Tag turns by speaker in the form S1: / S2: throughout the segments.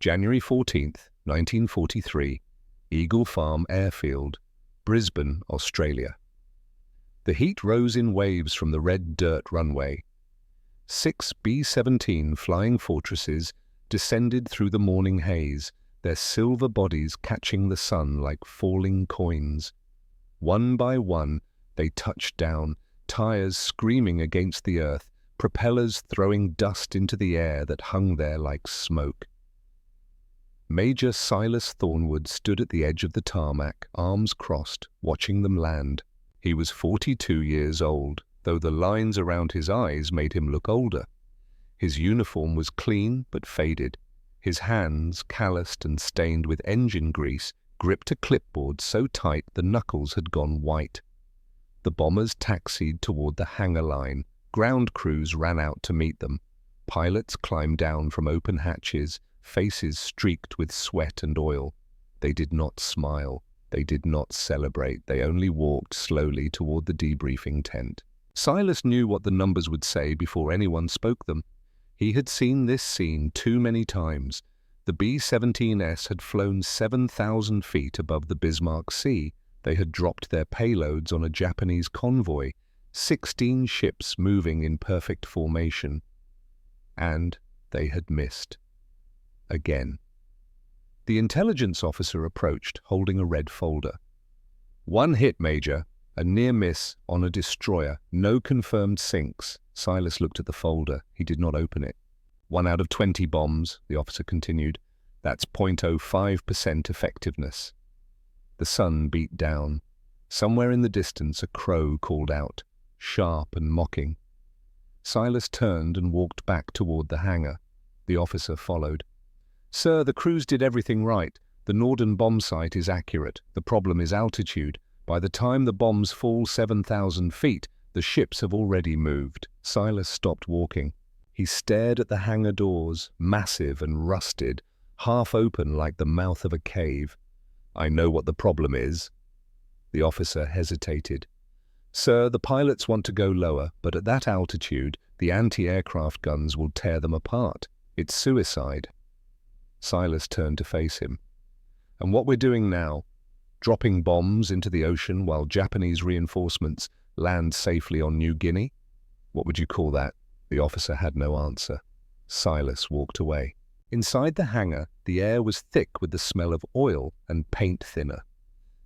S1: January 14th, 1943, Eagle Farm Airfield, Brisbane, Australia. The heat rose in waves from the red dirt runway. 6 B-17 Flying Fortresses descended through the morning haze, their silver bodies catching the sun like falling coins. One by one, they touched down, tires screaming against the earth, propellers throwing dust into the air that hung there like smoke. Major Silas Thornwood stood at the edge of the tarmac, arms crossed, watching them land. He was 42 years old, though the lines around his eyes made him look older. His uniform was clean but faded. His hands, calloused and stained with engine grease, gripped a clipboard so tight the knuckles had gone white. The bombers taxied toward the hangar line. Ground crews ran out to meet them. Pilots climbed down from open hatches, faces streaked with sweat and oil. They did not smile. They did not celebrate. They only walked slowly toward the debriefing tent. Silas knew what the numbers would say before anyone spoke them. He had seen this scene too many times. The B-17S had flown 7,000 feet above the Bismarck Sea. They had dropped their payloads on a Japanese convoy, 16 ships moving in perfect formation. And they had missed. Again. The intelligence officer approached, holding a red folder. "One hit, Major. A near miss on a destroyer. No confirmed sinks." Silas looked at the folder. He did not open it. "1 out of 20 bombs," the officer continued. "That's 0.05% effectiveness." The sun beat down. Somewhere in the distance a crow called out, sharp and mocking. Silas turned and walked back toward the hangar. The officer followed. "Sir, the crews did everything right. The Norden bomb site is accurate. The problem is altitude. By the time the bombs fall 7,000 feet, the ships have already moved." Silas stopped walking. He stared at the hangar doors, massive and rusted, half open like the mouth of a cave. "I know what the problem is." The officer hesitated. "Sir, the pilots want to go lower, but at that altitude, the anti-aircraft guns will tear them apart. It's suicide." Silas turned to face him. "And what we're doing now? Dropping bombs into the ocean while Japanese reinforcements land safely on New Guinea? What would you call that?" The officer had no answer. Silas walked away. Inside the hangar, the air was thick with the smell of oil and paint thinner.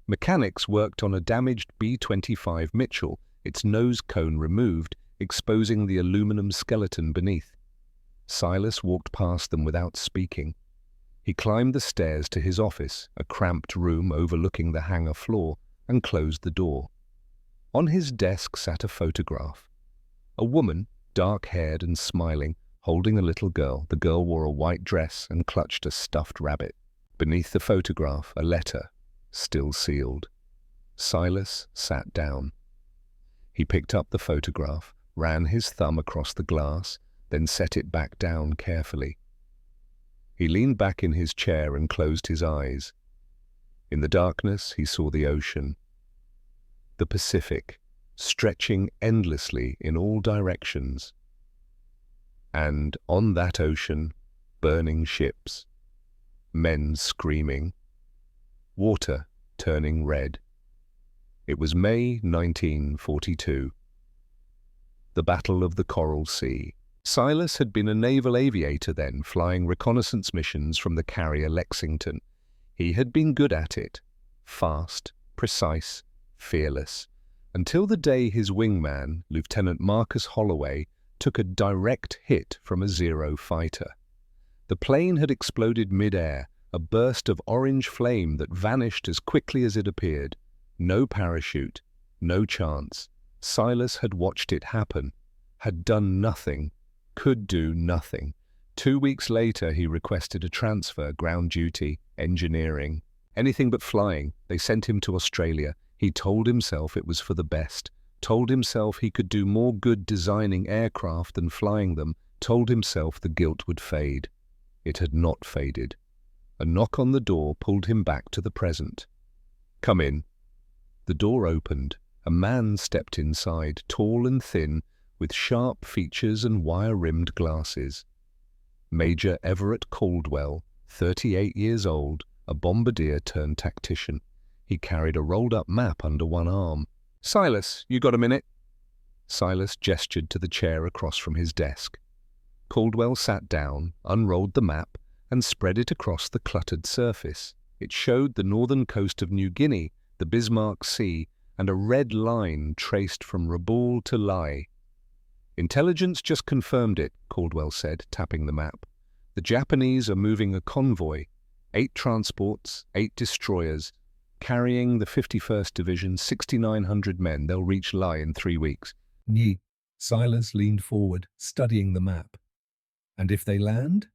S1: Mechanics worked on a damaged B25 Mitchell, its nose cone removed, exposing the aluminum skeleton beneath. Silas walked past them without speaking. He climbed the stairs to his office, a cramped room overlooking the hangar floor, and closed the door. On his desk sat a photograph. A woman, dark-haired and smiling, holding a little girl. The girl wore a white dress and clutched a stuffed rabbit. Beneath the photograph, a letter, still sealed. Silas sat down. He picked up the photograph, ran his thumb across the glass, then set it back down carefully. He leaned back in his chair and closed his eyes. In the darkness, he saw the ocean. The Pacific, stretching endlessly in all directions. And on that ocean, burning ships, men screaming, water turning red. It was May 1942. The Battle of the Coral Sea. Silas had been a naval aviator then, flying reconnaissance missions from the carrier Lexington. He had been good at it, fast, precise, fearless, until the day his wingman, Lieutenant Marcus Holloway, took a direct hit from a Zero fighter. The plane had exploded mid-air, a burst of orange flame that vanished as quickly as it appeared. No parachute, no chance. Silas had watched it happen, had done nothing, could do nothing. 2 weeks later, he requested a transfer, ground duty, engineering. Anything but flying. They sent him to Australia. He told himself it was for the best, told himself he could do more good designing aircraft than flying them, told himself the guilt would fade. It had not faded. A knock on the door pulled him back to the present. "Come in." The door opened. A man stepped inside, tall and thin, with sharp features and wire-rimmed glasses. Major Everett Caldwell, 38 years old, a bombardier turned tactician. He carried a rolled-up map under one arm. "Silas, you got a minute?" Silas gestured to the chair across from his desk. Caldwell sat down, unrolled the map, and spread it across the cluttered surface. It showed the northern coast of New Guinea, the Bismarck Sea, and a red line traced from Rabaul to Lai. "Intelligence just confirmed it," Caldwell said, tapping the map. "The Japanese are moving a convoy, 8 transports, 8 destroyers, carrying the 51st Division, 6,900 men. They'll reach Lai in 3 weeks.
S2: Nye. Silas leaned forward, studying the map. "And if they land?"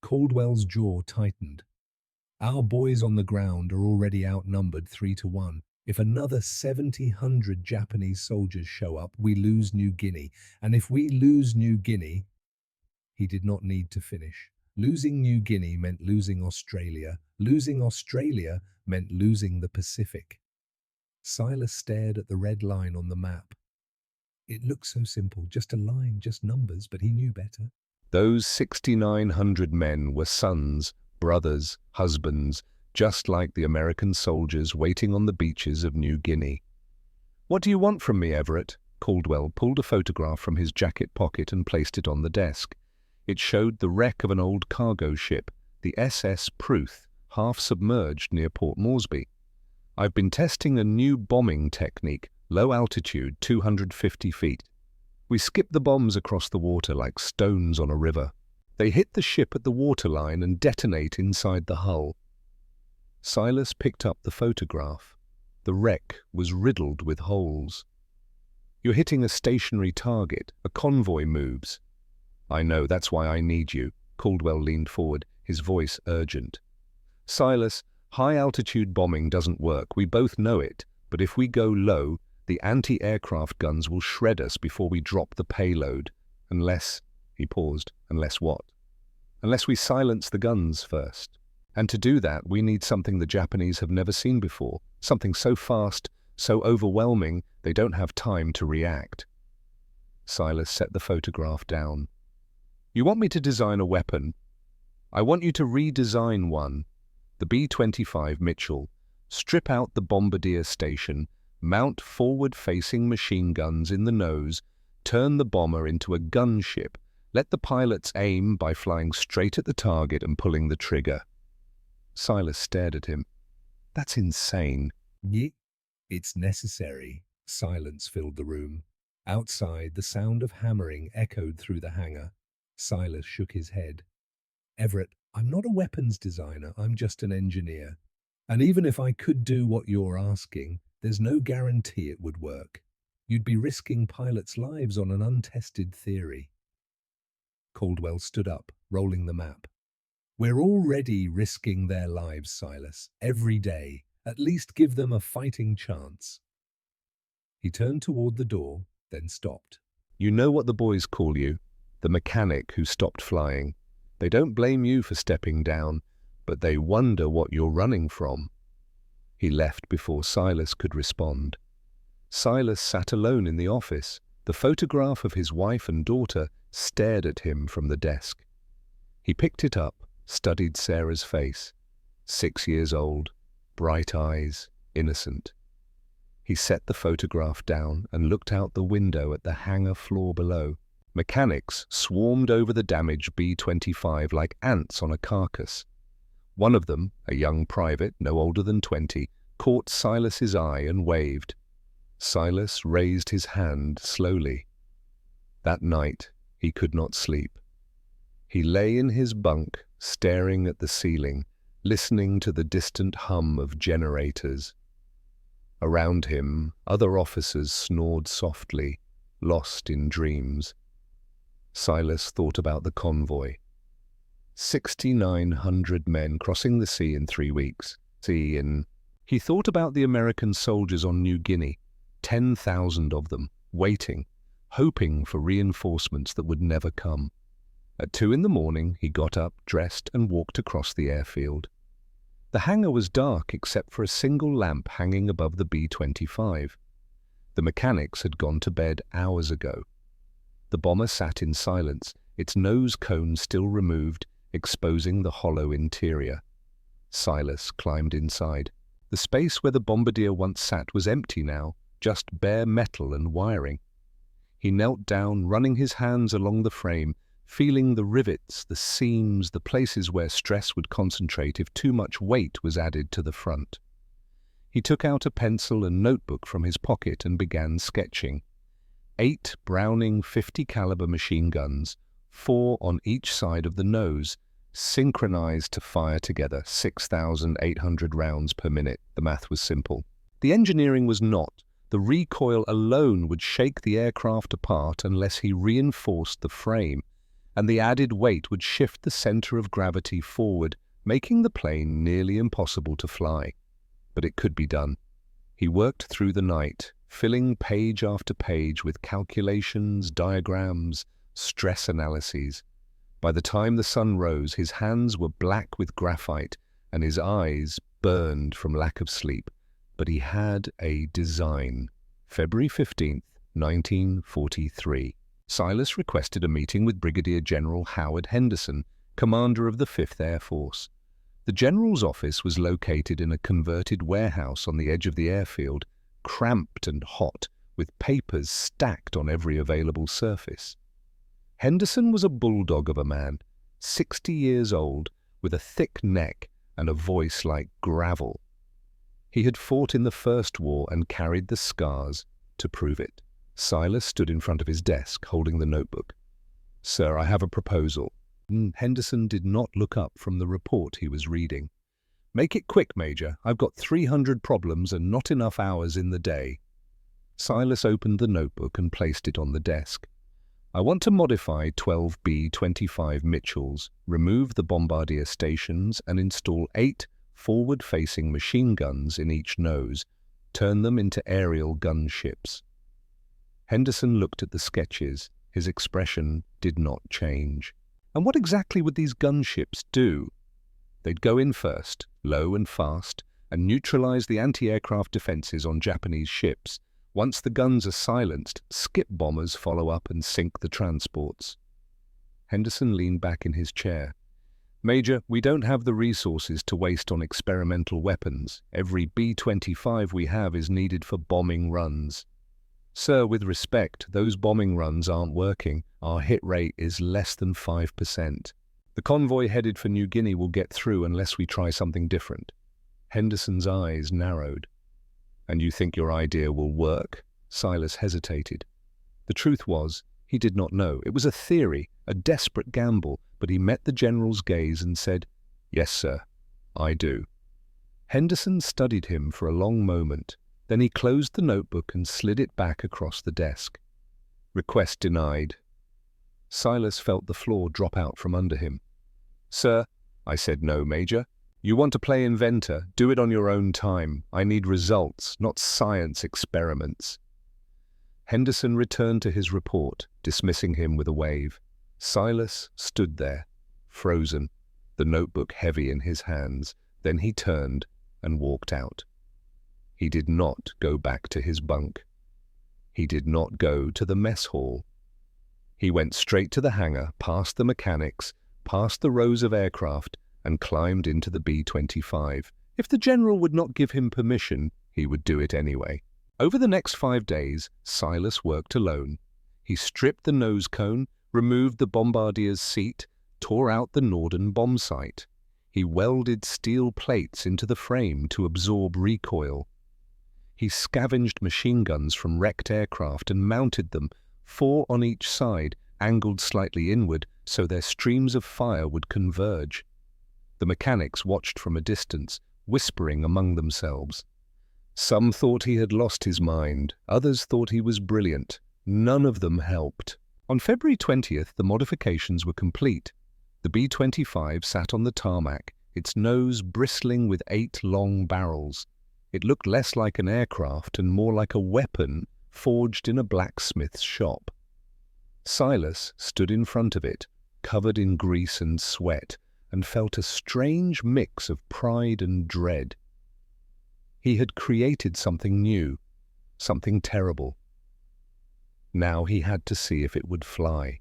S2: Caldwell's jaw tightened. "Our boys on the ground are already outnumbered 3-1. If another 7,000 Japanese soldiers show up, we lose New Guinea. And if we lose New Guinea..." He did not need to finish. Losing New Guinea meant losing Australia. Losing Australia meant losing the Pacific. Silas stared at the red line on the map. It looked so simple, just a line, just numbers, but he knew better.
S1: Those 6,900 men were sons, brothers, husbands, just like the American soldiers waiting on the beaches of New Guinea. "What do you want from me, Everett?" Caldwell pulled a photograph from his jacket pocket and placed it on the desk. It showed the wreck of an old cargo ship, the SS Pruth, half submerged near Port Moresby. "I've been testing a new bombing technique, low altitude, 250 feet. We skip the bombs across the water like stones on a river. They hit the ship at the waterline and detonate inside the hull." Silas picked up the photograph. The wreck was riddled with holes. "You're hitting a stationary target. A convoy moves." "I know, that's why I need you." Caldwell leaned forward, his voice urgent. "Silas, high-altitude bombing doesn't work. We both know it. But if we go low, the anti-aircraft guns will shred us before we drop the payload. Unless..." He paused. "Unless what?" "Unless we silence the guns first. And to do that, we need something the Japanese have never seen before. Something so fast, so overwhelming, they don't have time to react." Silas set the photograph down. "You want me to design a weapon? I want you to redesign one. The B25 Mitchell. Strip out the bombardier station, mount forward-facing machine guns in the nose, turn the bomber into a gunship, let the pilots aim by flying straight at the target and pulling the trigger." Silas stared at him. "That's insane."
S2: "Nye. It's necessary." Silence filled the room. Outside, the sound of hammering echoed through the hangar. Silas shook his head. "Everett, I'm not a weapons designer, I'm just an engineer. And even if I could do what you're asking, there's no guarantee it would work. You'd be risking pilots' lives on an untested theory." Caldwell stood up, rolling the map. "We're already risking their lives, Silas, every day. At least give them a fighting chance." He turned toward the door, then stopped.
S1: "You know what the boys call you? The mechanic who stopped flying. They don't blame you for stepping down, but they wonder what you're running from." He left before Silas could respond. Silas sat alone in the office. The photograph of his wife and daughter stared at him from the desk. He picked it up, studied Sarah's face. 6 years old, bright eyes, innocent. He set the photograph down and looked out the window at the hangar floor below. Mechanics swarmed over the damaged B-25 like ants on a carcass. One of them, a young private, no older than 20, caught Silas's eye and waved. Silas raised his hand slowly. That night, he could not sleep. He lay in his bunk, staring at the ceiling, listening to the distant hum of generators. Around him, other officers snored softly, lost in dreams. Silas thought about the convoy. 6,900 men crossing the sea in 3 weeks. He thought about the American soldiers on New Guinea, 10,000 of them, waiting, hoping for reinforcements that would never come. At 2 in the morning, he got up, dressed, and walked across the airfield. The hangar was dark except for a single lamp hanging above the B-25. The mechanics had gone to bed hours ago. The bomber sat in silence, its nose cone still removed, exposing the hollow interior. Silas climbed inside. The space where the bombardier once sat was empty now, just bare metal and wiring. He knelt down, running his hands along the frame, feeling the rivets, the seams, the places where stress would concentrate if too much weight was added to the front. He took out a pencil and notebook from his pocket and began sketching. 8 Browning .50 caliber machine guns, 4 on each side of the nose, synchronized to fire together 6,800 rounds per minute. The math was simple. The engineering was not. The recoil alone would shake the aircraft apart unless he reinforced the frame, and the added weight would shift the center of gravity forward, making the plane nearly impossible to fly. But it could be done. He worked through the night, filling page after page with calculations, diagrams, stress analyses. By the time the sun rose, his hands were black with graphite and his eyes burned from lack of sleep. But he had a design. February 15th, 1943. Silas requested a meeting with Brigadier General Howard Henderson, commander of the 5th Air Force. The general's office was located in a converted warehouse on the edge of the airfield, cramped and hot, with papers stacked on every available surface. Henderson was a bulldog of a man, 60 years old, with a thick neck and a voice like gravel. He had fought in the First War and carried the scars to prove it. Silas stood in front of his desk, holding the notebook. "Sir, I have a proposal." Henderson did not look up from the report he was reading. "Make it quick, Major. I've got 300 problems and not enough hours in the day." Silas opened the notebook and placed it on the desk. "I want to modify 12 B25 Mitchells, remove the bombardier stations and install 8 forward-facing machine guns in each nose, turn them into aerial gunships." Henderson looked at the sketches. His expression did not change. And what exactly would these gunships do? They'd go in first, low and fast, and neutralize the anti-aircraft defenses on Japanese ships. Once the guns are silenced, skip bombers follow up and sink the transports. Henderson leaned back in his chair. "Major, we don't have the resources to waste on experimental weapons. Every B-25 we have is needed for bombing runs." "Sir, with respect, those bombing runs aren't working. Our hit rate is less than 5%. The convoy headed for New Guinea will get through unless we try something different." Henderson's eyes narrowed. "And you think your idea will work?" Silas hesitated. The truth was, he did not know. It was a theory, a desperate gamble, but he met the general's gaze and said, "Yes, sir, I do." Henderson studied him for a long moment. Then he closed the notebook and slid it back across the desk. "Request denied." Silas felt the floor drop out from under him. "Sir," I said, "no, Major. You want to play inventor, do it on your own time. I need results, not science experiments." Henderson returned to his report, dismissing him with a wave. Silas stood there, frozen, the notebook heavy in his hands. Then he turned and walked out. He did not go back to his bunk. He did not go to the mess hall. He went straight to the hangar, past the mechanics, past the rows of aircraft, and climbed into the B-25. If the general would not give him permission, he would do it anyway. Over the next 5 days, Silas worked alone. He stripped the nose cone, removed the bombardier's seat, tore out the Norden bomb sight. He welded steel plates into the frame to absorb recoil. He scavenged machine guns from wrecked aircraft and mounted them, 4 on each side, angled slightly inward so their streams of fire would converge. The mechanics watched from a distance, whispering among themselves. Some thought he had lost his mind, others thought he was brilliant. None of them helped. On February 20th, the modifications were complete. The B-25 sat on the tarmac, its nose bristling with 8 long barrels. It looked less like an aircraft and more like a weapon forged in a blacksmith's shop. Silas stood in front of it, covered in grease and sweat, and felt a strange mix of pride and dread. He had created something new, something terrible. Now he had to see if it would fly.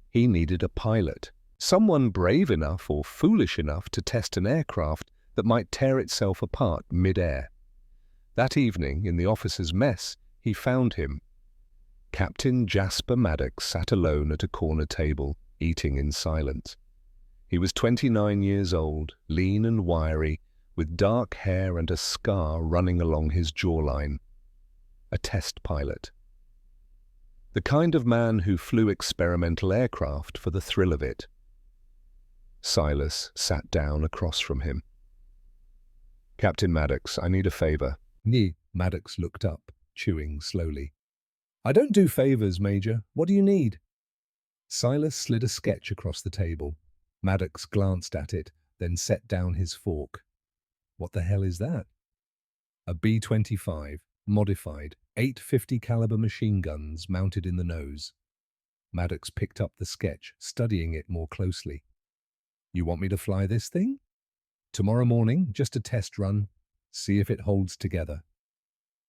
S1: He needed a pilot, Someone brave enough or foolish enough to test an aircraft that might tear itself apart mid-air. That evening, in the officers' mess, he found him. Captain Jasper Maddox sat alone at a corner table, eating in silence. He was 29 years old, lean and wiry, with dark hair and a scar running along his jawline. A test pilot. The kind of man who flew experimental aircraft for the thrill of it. Silas sat down across from him. "Captain Maddox, I need a favor."
S2: Maddox looked up, chewing slowly. "I don't do favors, Major. What do you need?" Silas slid a sketch across the table. Maddox glanced at it, then set down his fork. "What the hell is that?" "A B25, modified, 850 caliber machine guns mounted in the nose." Maddox picked up the sketch, studying it more closely. "You want me to fly this thing?" "Tomorrow morning, just a test run. See if it holds together."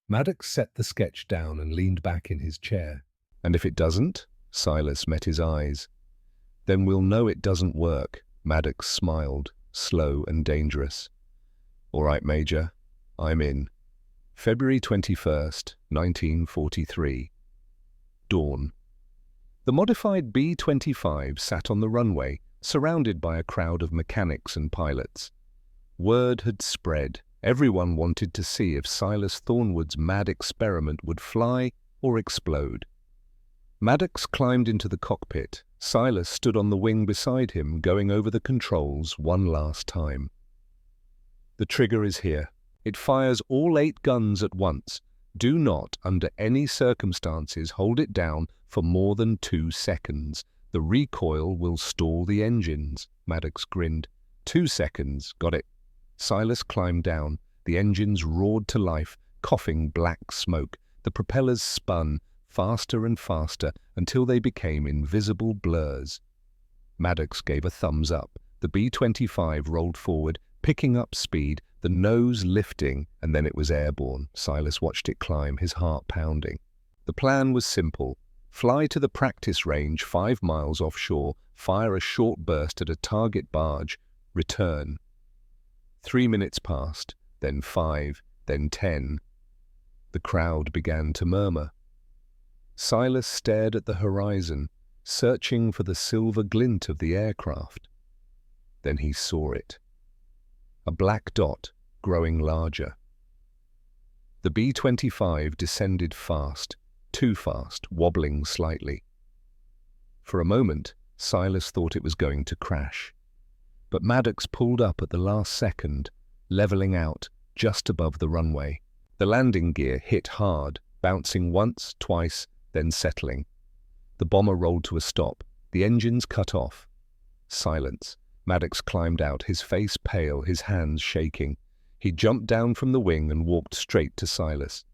S2: Maddox set the sketch down and leaned back in his chair.
S1: "And if it doesn't?" Silas met his eyes. "Then we'll know it doesn't work." Maddox smiled, slow and dangerous. "All right, Major, I'm in." February 21st, 1943. Dawn. The modified B-25 sat on the runway, surrounded by a crowd of mechanics and pilots. Word had spread. Everyone wanted to see if Silas Thornwood's mad experiment would fly or explode. Maddox climbed into the cockpit. Silas stood on the wing beside him, going over the controls one last time. "The trigger is here. It fires all 8 guns at once. Do not, under any circumstances, hold it down for more than 2 seconds. The recoil will stall the engines." Maddox grinned. 2 seconds, got it." Silas climbed down. The engines roared to life, coughing black smoke. The propellers spun, faster and faster, until they became invisible blurs. Maddox gave a thumbs up. The B-25 rolled forward, picking up speed, the nose lifting, and then it was airborne. Silas watched it climb, his heart pounding. The plan was simple. Fly to the practice range 5 miles offshore, fire a short burst at a target barge, return. 3 minutes passed, then 5, then 10. The crowd began to murmur. Silas stared at the horizon, searching for the silver glint of the aircraft. Then he saw it. A black dot, growing larger. The B-25 descended fast, too fast, wobbling slightly. For a moment, Silas thought it was going to crash. But Maddox pulled up at the last second, leveling out just above the runway. The landing gear hit hard, bouncing once, twice, then settling. The bomber rolled to a stop, the engines cut off. Silence. Maddox climbed out, his face pale, his hands shaking. He jumped down from the wing and walked straight to Silas.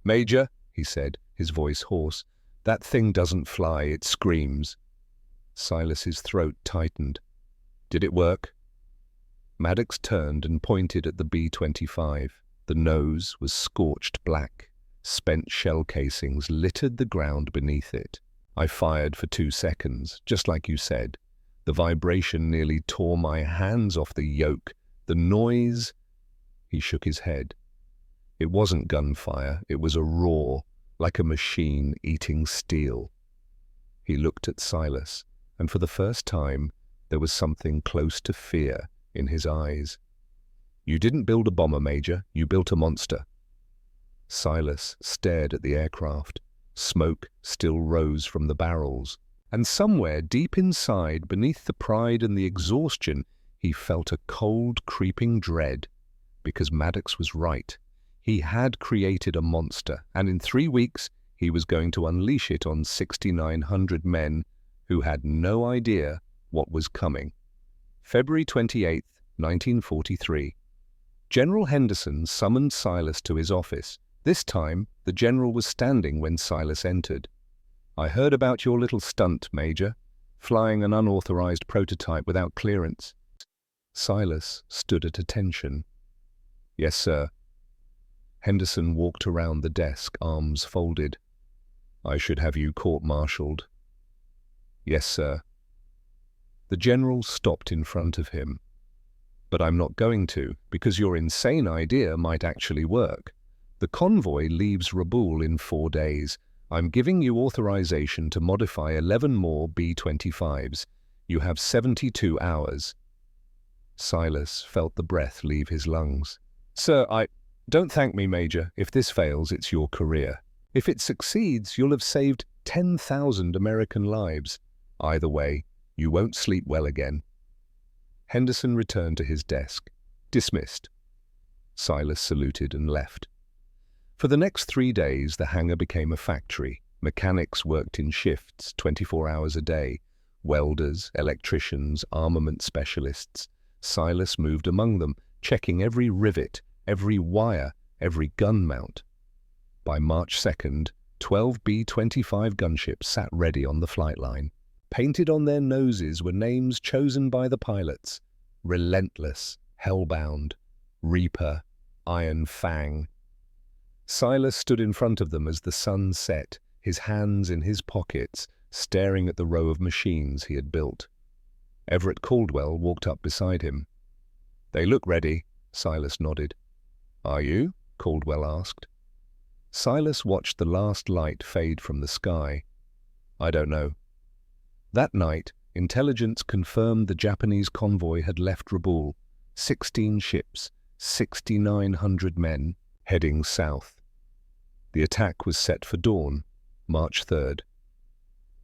S1: "Major," he said, his voice hoarse, "that thing doesn't fly, it screams." Silas's throat tightened. "Did it work?" Maddox turned and pointed at the B-25. The nose was scorched black. Spent shell casings littered the ground beneath it. "I fired for 2 seconds, just like you said. The vibration nearly tore my hands off the yoke. The noise—" He shook his head. "It wasn't gunfire, it was a roar, like a machine eating steel." He looked at Silas, and for the first time, there was something close to fear in his eyes. "You didn't build a bomber, Major, you built a monster." Silas stared at the aircraft. Smoke still rose from the barrels. And somewhere deep inside, beneath the pride and the exhaustion, he felt a cold, creeping dread. Because Maddox was right. He had created a monster, and in 3 weeks he was going to unleash it on 6,900 men who had no idea what was coming. February 28, 1943. General Henderson summoned Silas to his office. This time, the general was standing when Silas entered. "I heard about your little stunt, Major, flying an unauthorized prototype without clearance." Silas stood at attention. "Yes, sir." Henderson walked around the desk, arms folded. "I should have you court-martialed." "Yes, sir." The general stopped in front of him. "But I'm not going to, because your insane idea might actually work. The convoy leaves Rabaul in 4 days. I'm giving you authorization to modify 11 more B-25s. You have 72 hours. Silas felt the breath leave his lungs. "Sir, Don't thank me, Major. If this fails, it's your career. If it succeeds, you'll have saved 10,000 American lives. Either way, you won't sleep well again." Henderson returned to his desk. "Dismissed." Silas saluted and left. For the next 3 days, the hangar became a factory. Mechanics worked in shifts, 24 hours a day. Welders, electricians, armament specialists. Silas moved among them, checking every rivet, every wire, every gun mount. By March 2nd, 12 B-25 gunships sat ready on the flight line. Painted on their noses were names chosen by the pilots: Relentless, Hellbound, Reaper, Iron Fang. Silas stood in front of them as the sun set, his hands in his pockets, staring at the row of machines he had built. Everett Caldwell walked up beside him. "They look ready," Silas nodded. "Are you?" Caldwell asked. Silas watched the last light fade from the sky. "I don't know." That night, intelligence confirmed the Japanese convoy had left Rabaul, 16 ships, 6,900 men, heading south. The attack was set for dawn, March 3rd.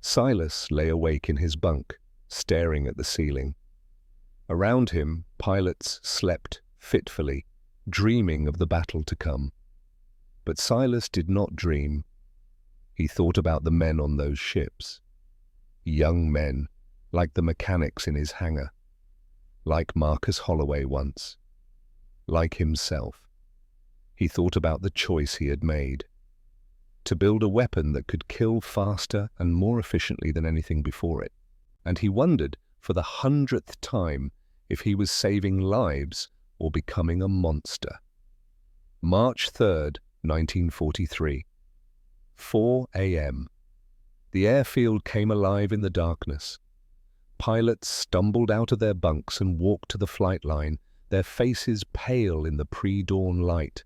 S1: Silas lay awake in his bunk, staring at the ceiling. Around him, pilots slept fitfully, dreaming of the battle to come. But Silas did not dream. He thought about the men on those ships. Young men, like the mechanics in his hangar. Like Marcus Holloway once. Like himself. He thought about the choice he had made. To build a weapon that could kill faster and more efficiently than anything before it. And he wondered, for the 100th time, if he was saving lives or becoming a monster. March 3rd, 1943. 4 a.m. The airfield came alive in the darkness. Pilots stumbled out of their bunks and walked to the flight line, their faces pale in the pre-dawn light.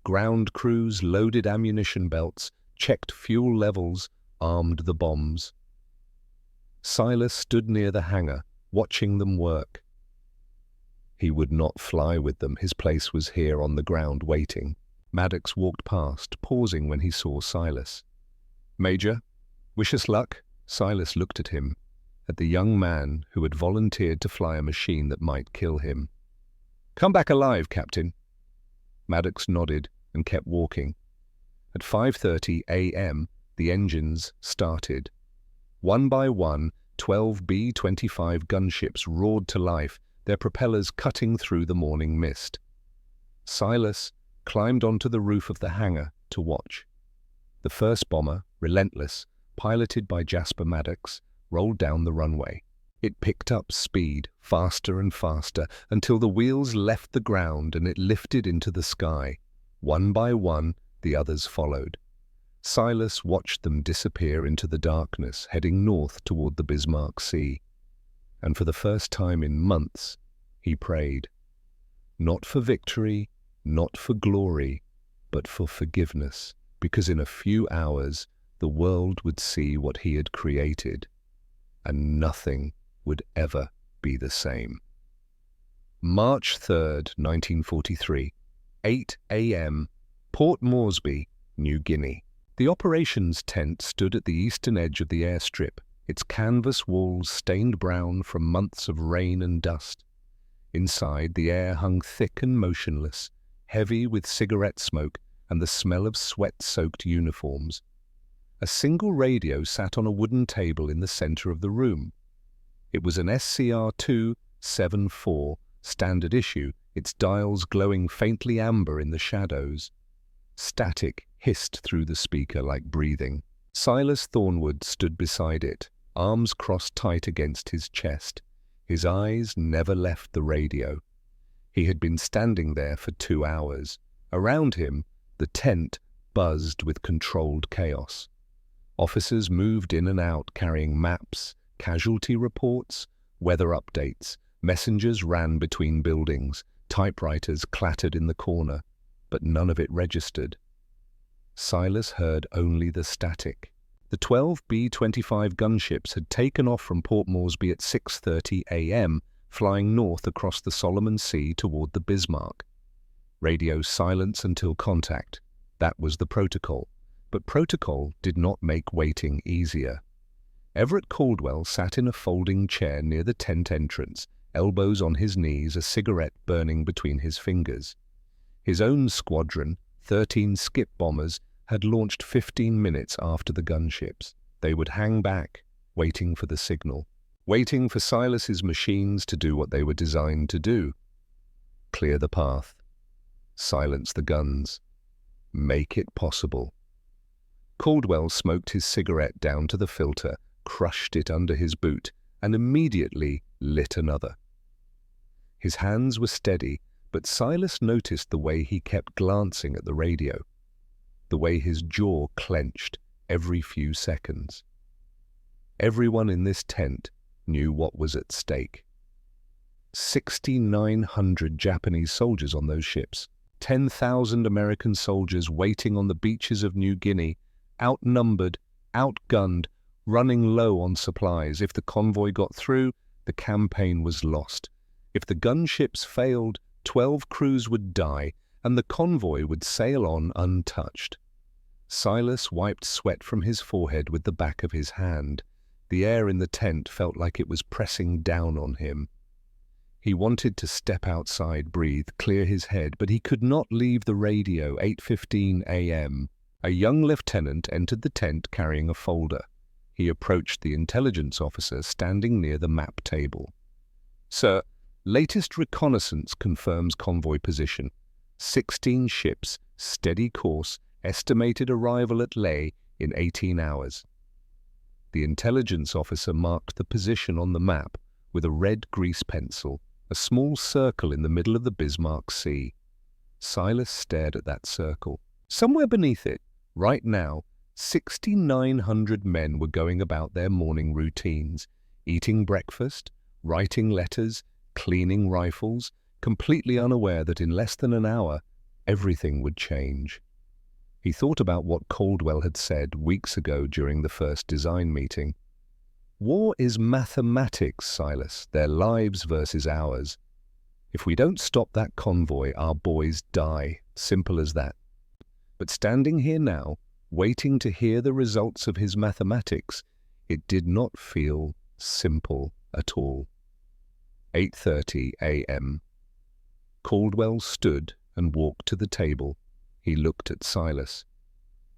S1: Ground crews loaded ammunition belts, checked fuel levels, armed the bombs. Silas stood near the hangar, watching them work. He would not fly with them. His place was here on the ground waiting. Maddox walked past, pausing when he saw Silas. "Major, wish us luck." Silas looked at him, at the young man who had volunteered to fly a machine that might kill him. "Come back alive, Captain." Maddox nodded and kept walking. At 5:30 a.m., the engines started. One by one, 12 B-25 gunships roared to life, their propellers cutting through the morning mist. Silas climbed onto the roof of the hangar to watch. The first bomber, Relentless, piloted by Jasper Maddox, rolled down the runway. It picked up speed, faster and faster, until the wheels left the ground and it lifted into the sky. One by one, the others followed. Silas watched them disappear into the darkness, heading north toward the Bismarck Sea. And for the first time in months, he prayed. Not for victory, not for glory, but for forgiveness, because in a few hours, the world would see what he had created, and nothing would ever be the same. March 3rd, 1943, 8 a.m., Port Moresby, New Guinea. The operations tent stood at the eastern edge of the airstrip, its canvas walls stained brown from months of rain and dust. Inside, the air hung thick and motionless, heavy with cigarette smoke and the smell of sweat-soaked uniforms. A single radio sat on a wooden table in the center of the room. It was an SCR-274 standard issue, its dials glowing faintly amber in the shadows. Static hissed through the speaker like breathing. Silas Thornwood stood beside it, arms crossed tight against his chest. His eyes never left the radio. He had been standing there for 2 hours. Around him, the tent buzzed with controlled chaos. Officers moved in and out carrying maps, casualty reports, weather updates, messengers ran between buildings, typewriters clattered in the corner, but none of it registered. Silas heard only the static. The 12 B25 gunships had taken off from Port Moresby at 6:30 a.m., flying north across the Solomon Sea toward the Bismarck. Radio silence until contact. That was the protocol. But protocol did not make waiting easier. Everett Caldwell sat in a folding chair near the tent entrance, elbows on his knees, a cigarette burning between his fingers. His own squadron, 13 skip bombers, had launched 15 minutes after the gunships. They would hang back, waiting for the signal, waiting for Silas's machines to do what they were designed to do. Clear the path. Silence the guns. Make it possible. Caldwell smoked his cigarette down to the filter, crushed it under his boot, and immediately lit another. His hands were steady, but Silas noticed the way he kept glancing at the radio, the way his jaw clenched every few seconds. Everyone in this tent knew what was at stake. 6,900 Japanese soldiers on those ships, 10,000 American soldiers waiting on the beaches of New Guinea, outnumbered, outgunned, running low on supplies. If the convoy got through, the campaign was lost. If the gunships failed, 12 crews would die, and the convoy would sail on untouched. Silas wiped sweat from his forehead with the back of his hand. The air in the tent felt like it was pressing down on him. He wanted to step outside, breathe, clear his head, but he could not leave the radio. 8:15 a.m. A young lieutenant entered the tent carrying a folder. He approached the intelligence officer standing near the map table. "Sir, latest reconnaissance confirms convoy position. 16 ships, steady course, estimated arrival at Leh in 18 hours. The intelligence officer marked the position on the map with a red grease pencil, a small circle in the middle of the Bismarck Sea. Silas stared at that circle. Somewhere beneath it, right now, 6,900 men were going about their morning routines, eating breakfast, writing letters, cleaning rifles, completely unaware that in less than an hour, everything would change. He thought about what Caldwell had said weeks ago during the first design meeting. War is mathematics, Silas, their lives versus ours. If we don't stop that convoy, our boys die. Simple as that. But standing here now, waiting to hear the results of his mathematics, it did not feel simple at all. 8:30 a.m. Caldwell stood and walked to the table. He looked at Silas.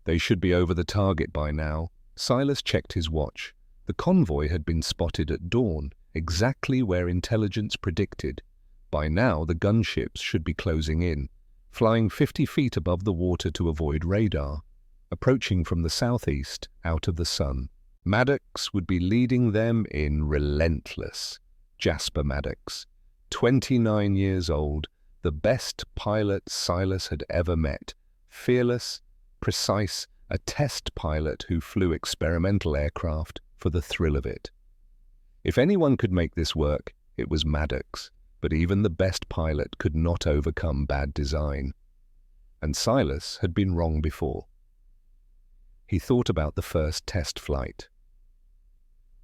S1: They should be over the target by now. Silas checked his watch. The convoy had been spotted at dawn, exactly where intelligence predicted. By now, the gunships should be closing in, flying 50 feet above the water to avoid radar, approaching from the southeast, out of the sun. Maddox would be leading them in relentless. Jasper Maddox, 29 years old, the best pilot Silas had ever met. Fearless, precise, a test pilot who flew experimental aircraft for the thrill of it. If anyone could make this work, it was Maddox, but even the best pilot could not overcome bad design. And Silas had been wrong before. He thought about the first test flight.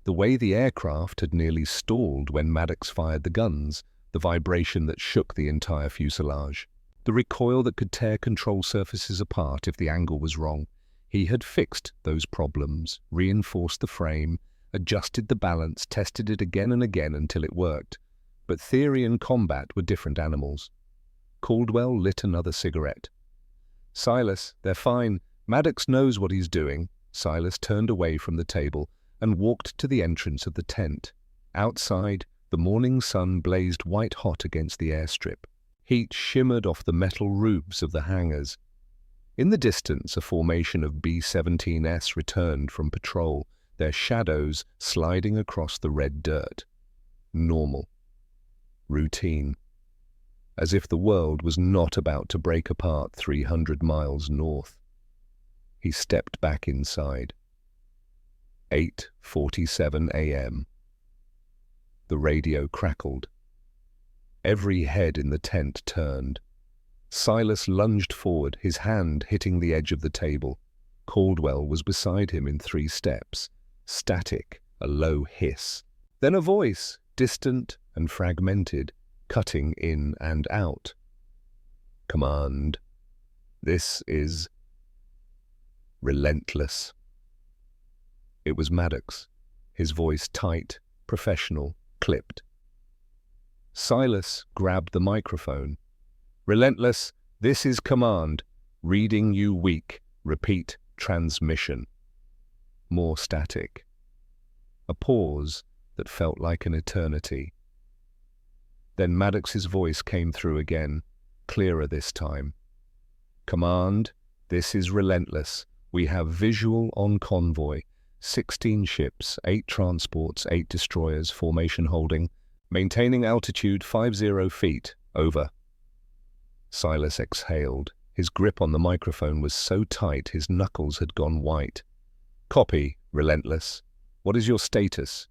S1: The way the aircraft had nearly stalled when Maddox fired the guns, the vibration that shook the entire fuselage, the recoil that could tear control surfaces apart if the angle was wrong. He had fixed those problems, reinforced the frame, adjusted the balance, tested it again and again until it worked. But theory and combat were different animals. Caldwell lit another cigarette. "Silas, they're fine. Maddox knows what he's doing." Silas turned away from the table and walked to the entrance of the tent. Outside, the morning sun blazed white-hot against the airstrip. Heat shimmered off the metal roofs of the hangars. In the distance, a formation of B-17s returned from patrol, their shadows sliding across the red dirt. Normal. Routine. As if the world was not about to break apart 300 miles north. He stepped back inside. 8:47 a.m. The radio crackled. Every head in the tent turned. Silas lunged forward, his hand hitting the edge of the table. Caldwell was beside him in 3 steps. Static, a low hiss. Then a voice, distant and fragmented, cutting in and out. Command. This is relentless. It was Maddox, his voice tight, professional, clipped. Silas grabbed the microphone. Relentless, this is command. Reading you weak. Repeat transmission. More static. A pause that felt like an eternity. Then Maddox's voice came through again, clearer this time. Command, this is relentless. We have visual on convoy. 16 ships, 8 transports, 8 destroyers, formation holding, maintaining altitude 50 feet, over. Silas exhaled. His grip on the microphone was so tight his knuckles had gone white. Copy, relentless. What is your status?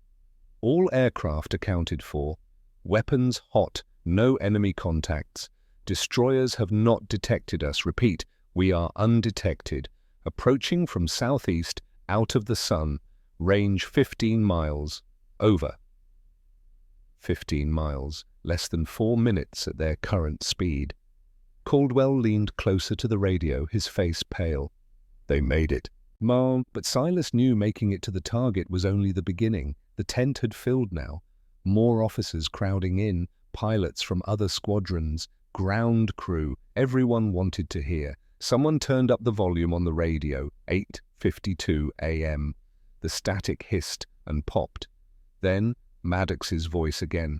S1: All aircraft accounted for. Weapons hot, no enemy contacts. Destroyers have not detected us. Repeat, we are undetected. Approaching from southeast, out of the sun. Range 15 miles. Over. 15 miles, less than 4 minutes at their current speed. Caldwell leaned closer to the radio, his face pale. They made it. Mom, but Silas knew making it to the target was only the beginning. The tent had filled now. More officers crowding in, pilots from other squadrons, ground crew. Everyone wanted to hear. Someone turned up the volume on the radio, 8:52 a.m. The static hissed and popped. Then Maddox's voice again.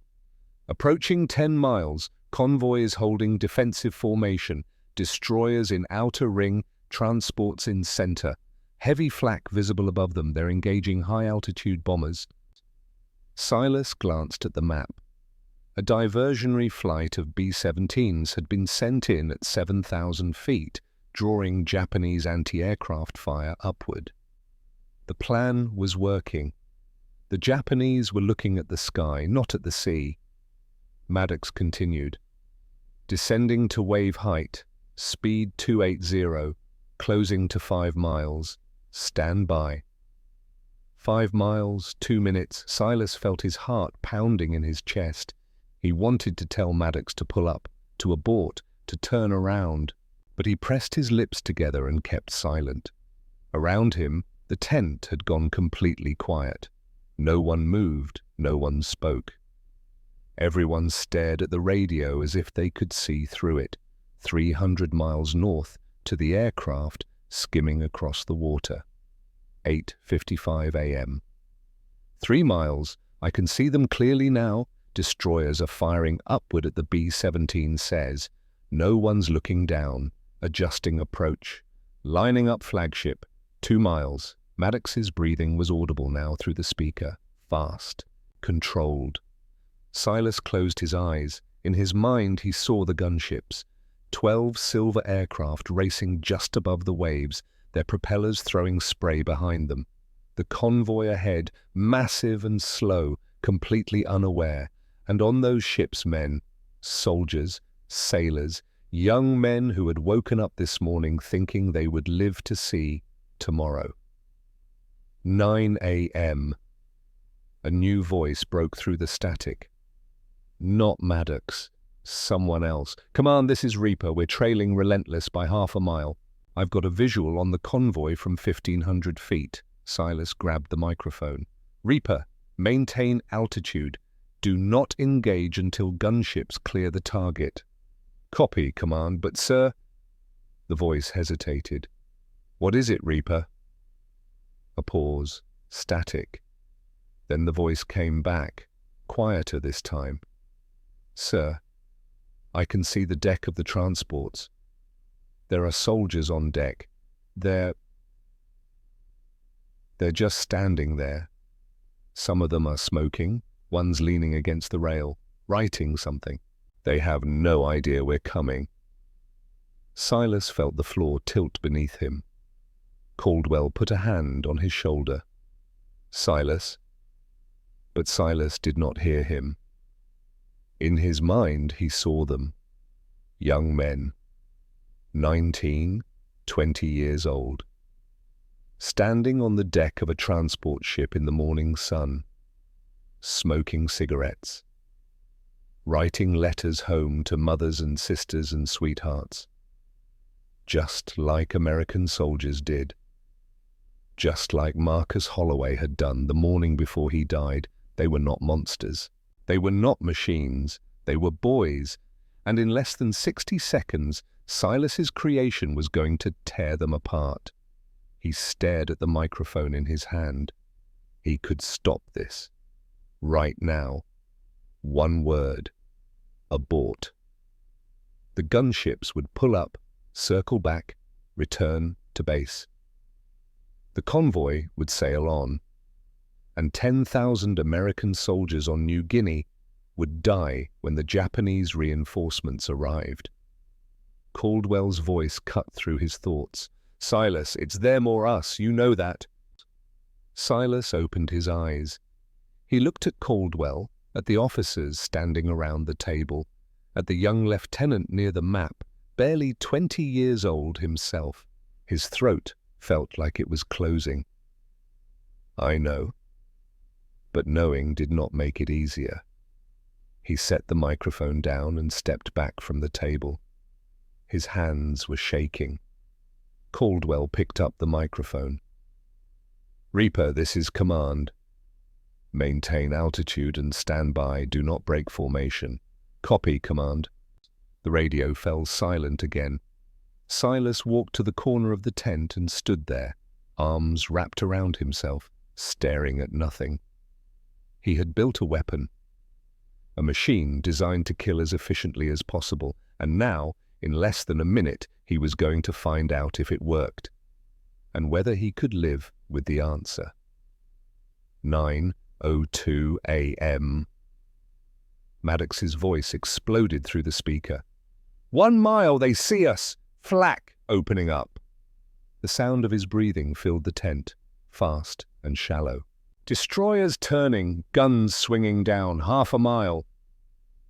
S1: Approaching 10 miles, convoy is holding defensive formation, destroyers in outer ring, transports in center. Heavy flak visible above them, they're engaging high-altitude bombers. Silas glanced at the map. A diversionary flight of B-17s had been sent in at 7,000 feet, drawing Japanese anti-aircraft fire upward. The plan was working. The Japanese were looking at the sky, not at the sea. Maddox continued. Descending to wave height, speed 280, closing to 5 miles. Stand by. 5 miles, 2 minutes. Silas felt his heart pounding in his chest. He wanted to tell Maddox to pull up, to abort, to turn around, but he pressed his lips together and kept silent. Around him, the tent had gone completely quiet. No one moved, no one spoke. Everyone stared at the radio as if they could see through it, 300 miles north to the aircraft skimming across the water. 8:55 a.m. 3 miles, I can see them clearly now. Destroyers are firing upward at the B-17 says. No one's looking down, adjusting approach. Lining up flagship, 2 miles. Maddox's breathing was audible now through the speaker, fast, controlled. Silas closed his eyes. In his mind he saw the gunships. 12 silver aircraft racing just above the waves, their propellers throwing spray behind them. The convoy ahead, massive and slow, completely unaware. And on those ships men, soldiers, sailors, young men who had woken up this morning thinking they would live to see tomorrow. 9 a.m. A new voice broke through the static. Not Maddox. Someone else. Command, this is Reaper. We're trailing Relentless by half a mile. I've got a visual on the convoy from 1,500 feet. Silas grabbed the microphone. Reaper, maintain altitude. Do not engage until gunships clear the target. Copy, Command, but sir... The voice hesitated. What is it, Reaper? A pause. Static. Then the voice came back, quieter this time. Sir, I can see the deck of the transports. There are soldiers on deck. They're just standing there. Some of them are smoking. One's leaning against the rail, writing something. They have no idea we're coming. Silas felt the floor tilt beneath him. Caldwell put a hand on his shoulder. Silas, But Silas did not hear him. In his mind he saw them, young men, 19, 20 years old, standing on the deck of a transport ship in the morning sun, smoking cigarettes, writing letters home to mothers and sisters and sweethearts, just like American soldiers did, just like Marcus Holloway had done the morning before he died. They were not monsters. They were not machines. They were boys, and in less than 60 seconds, Silas's creation was going to tear them apart. He stared at the microphone in his hand. He could stop this. Right now. One word. Abort. The gunships would pull up, circle back, return to base. The convoy would sail on, and 10,000 American soldiers on New Guinea would die when the Japanese reinforcements arrived. Caldwell's voice cut through his thoughts. "Silas, it's them or us, you know that." Silas opened his eyes. He looked at Caldwell, at the officers standing around the table, at the young lieutenant near the map, barely 20 years old himself. His throat felt like it was closing. "I know." But knowing did not make it easier. He set the microphone down and stepped back from the table. His hands were shaking. Caldwell picked up the microphone. "Reaper, this is command. Maintain altitude and stand by. Do not break formation. Copy, command." The radio fell silent again. Silas walked to the corner of the tent and stood there, arms wrapped around himself, staring at nothing. He had built a weapon, a machine designed to kill as efficiently as possible, and now, in less than a minute, he was going to find out if it worked, and whether he could live with the answer. 9:02 a.m. Maddox's voice exploded through the speaker. 1 mile, they see us! Flak opening up. The sound of his breathing filled the tent, fast and shallow. "Destroyers turning, guns swinging down, 1/2 mile."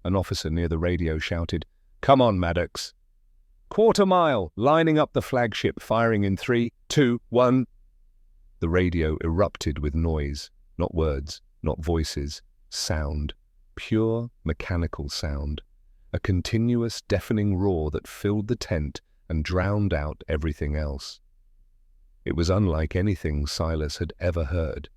S1: An officer near the radio shouted, "Come on, Maddox." 1/4 mile, lining up the flagship, firing in 3, 2, 1. The radio erupted with noise, not words, not voices, sound, pure mechanical sound, a continuous deafening roar that filled the tent and drowned out everything else. It was unlike anything Silas had ever heard.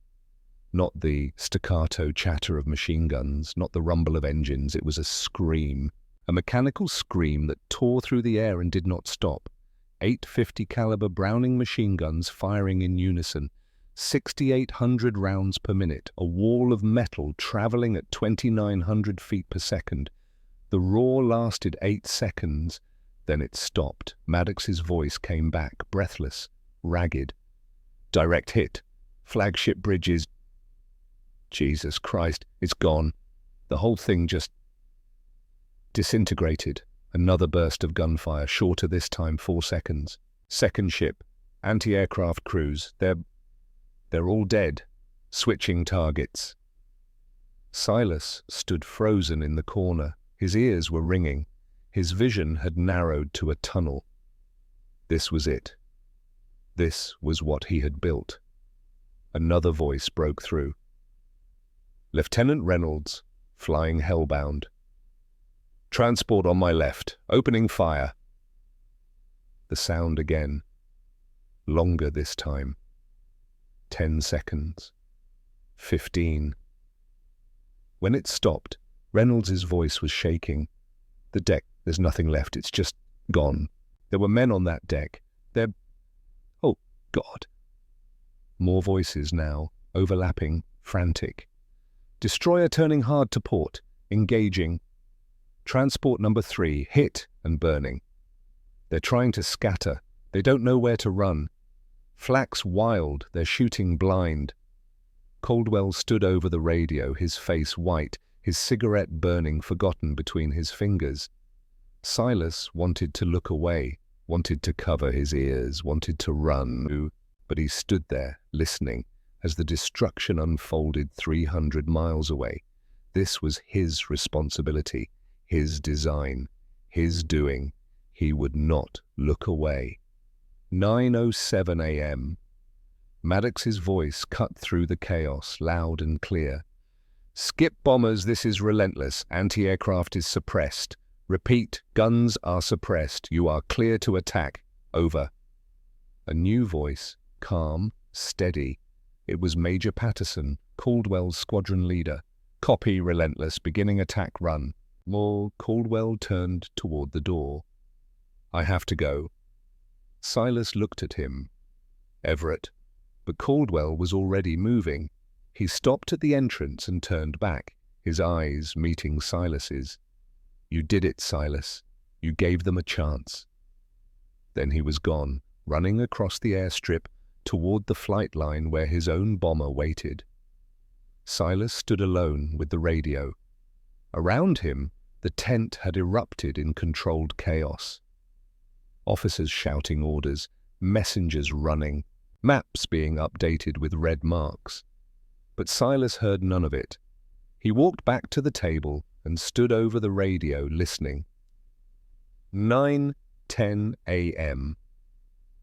S1: Not the staccato chatter of machine guns, not the rumble of engines. It was a scream, a mechanical scream that tore through the air and did not stop. 850 caliber Browning machine guns firing in unison, 6,800 rounds per minute, a wall of metal traveling at 2,900 feet per second. The roar lasted 8 seconds, then it stopped. Maddox's voice came back, breathless, ragged. "Direct hit. Flagship bridges." Jesus Christ, it's gone. The whole thing just disintegrated. Another burst of gunfire, shorter this time, 4 seconds. Second ship, anti-aircraft crews. They're all dead. Switching targets. Silas stood frozen in the corner. His ears were ringing. His vision had narrowed to a tunnel. This was it. This was what he had built. Another voice broke through. "Lieutenant Reynolds, flying hellbound. Transport on my left, opening fire." The sound again. Longer this time. 10 seconds. 15. When it stopped, Reynolds's voice was shaking. "The deck, there's nothing left, it's just gone. There were men on that deck. They're... Oh, God." More voices now, overlapping, frantic. "Destroyer turning hard to port, engaging. Transport number 3, hit and burning. They're trying to scatter. They don't know where to run. Flak's wild, they're shooting blind." Caldwell stood over the radio, his face white, his cigarette burning forgotten between his fingers. Silas wanted to look away, wanted to cover his ears, wanted to run, but he stood there, listening, as the destruction unfolded 300 miles away. This was his responsibility, his design, his doing. He would not look away. 9:07 a.m. Maddox's voice cut through the chaos, loud and clear. "Skip bombers, this is relentless. Anti-aircraft is suppressed. Repeat, guns are suppressed. You are clear to attack. Over." A new voice, calm, steady. It was Major Patterson, Caldwell's squadron leader. "Copy, relentless. Beginning attack run." Caldwell turned toward the door. "I have to go." Silas looked at him. "Everett." But Caldwell was already moving. He stopped at the entrance and turned back, his eyes meeting Silas's. "You did it, Silas. You gave them a chance." Then he was gone, running across the airstrip toward the flight line where his own bomber waited. Silas stood alone with the radio. Around him, the tent had erupted in controlled chaos. Officers shouting orders, messengers running, maps being updated with red marks. But Silas heard none of it. He walked back to the table and stood over the radio listening. 9:10 a.m.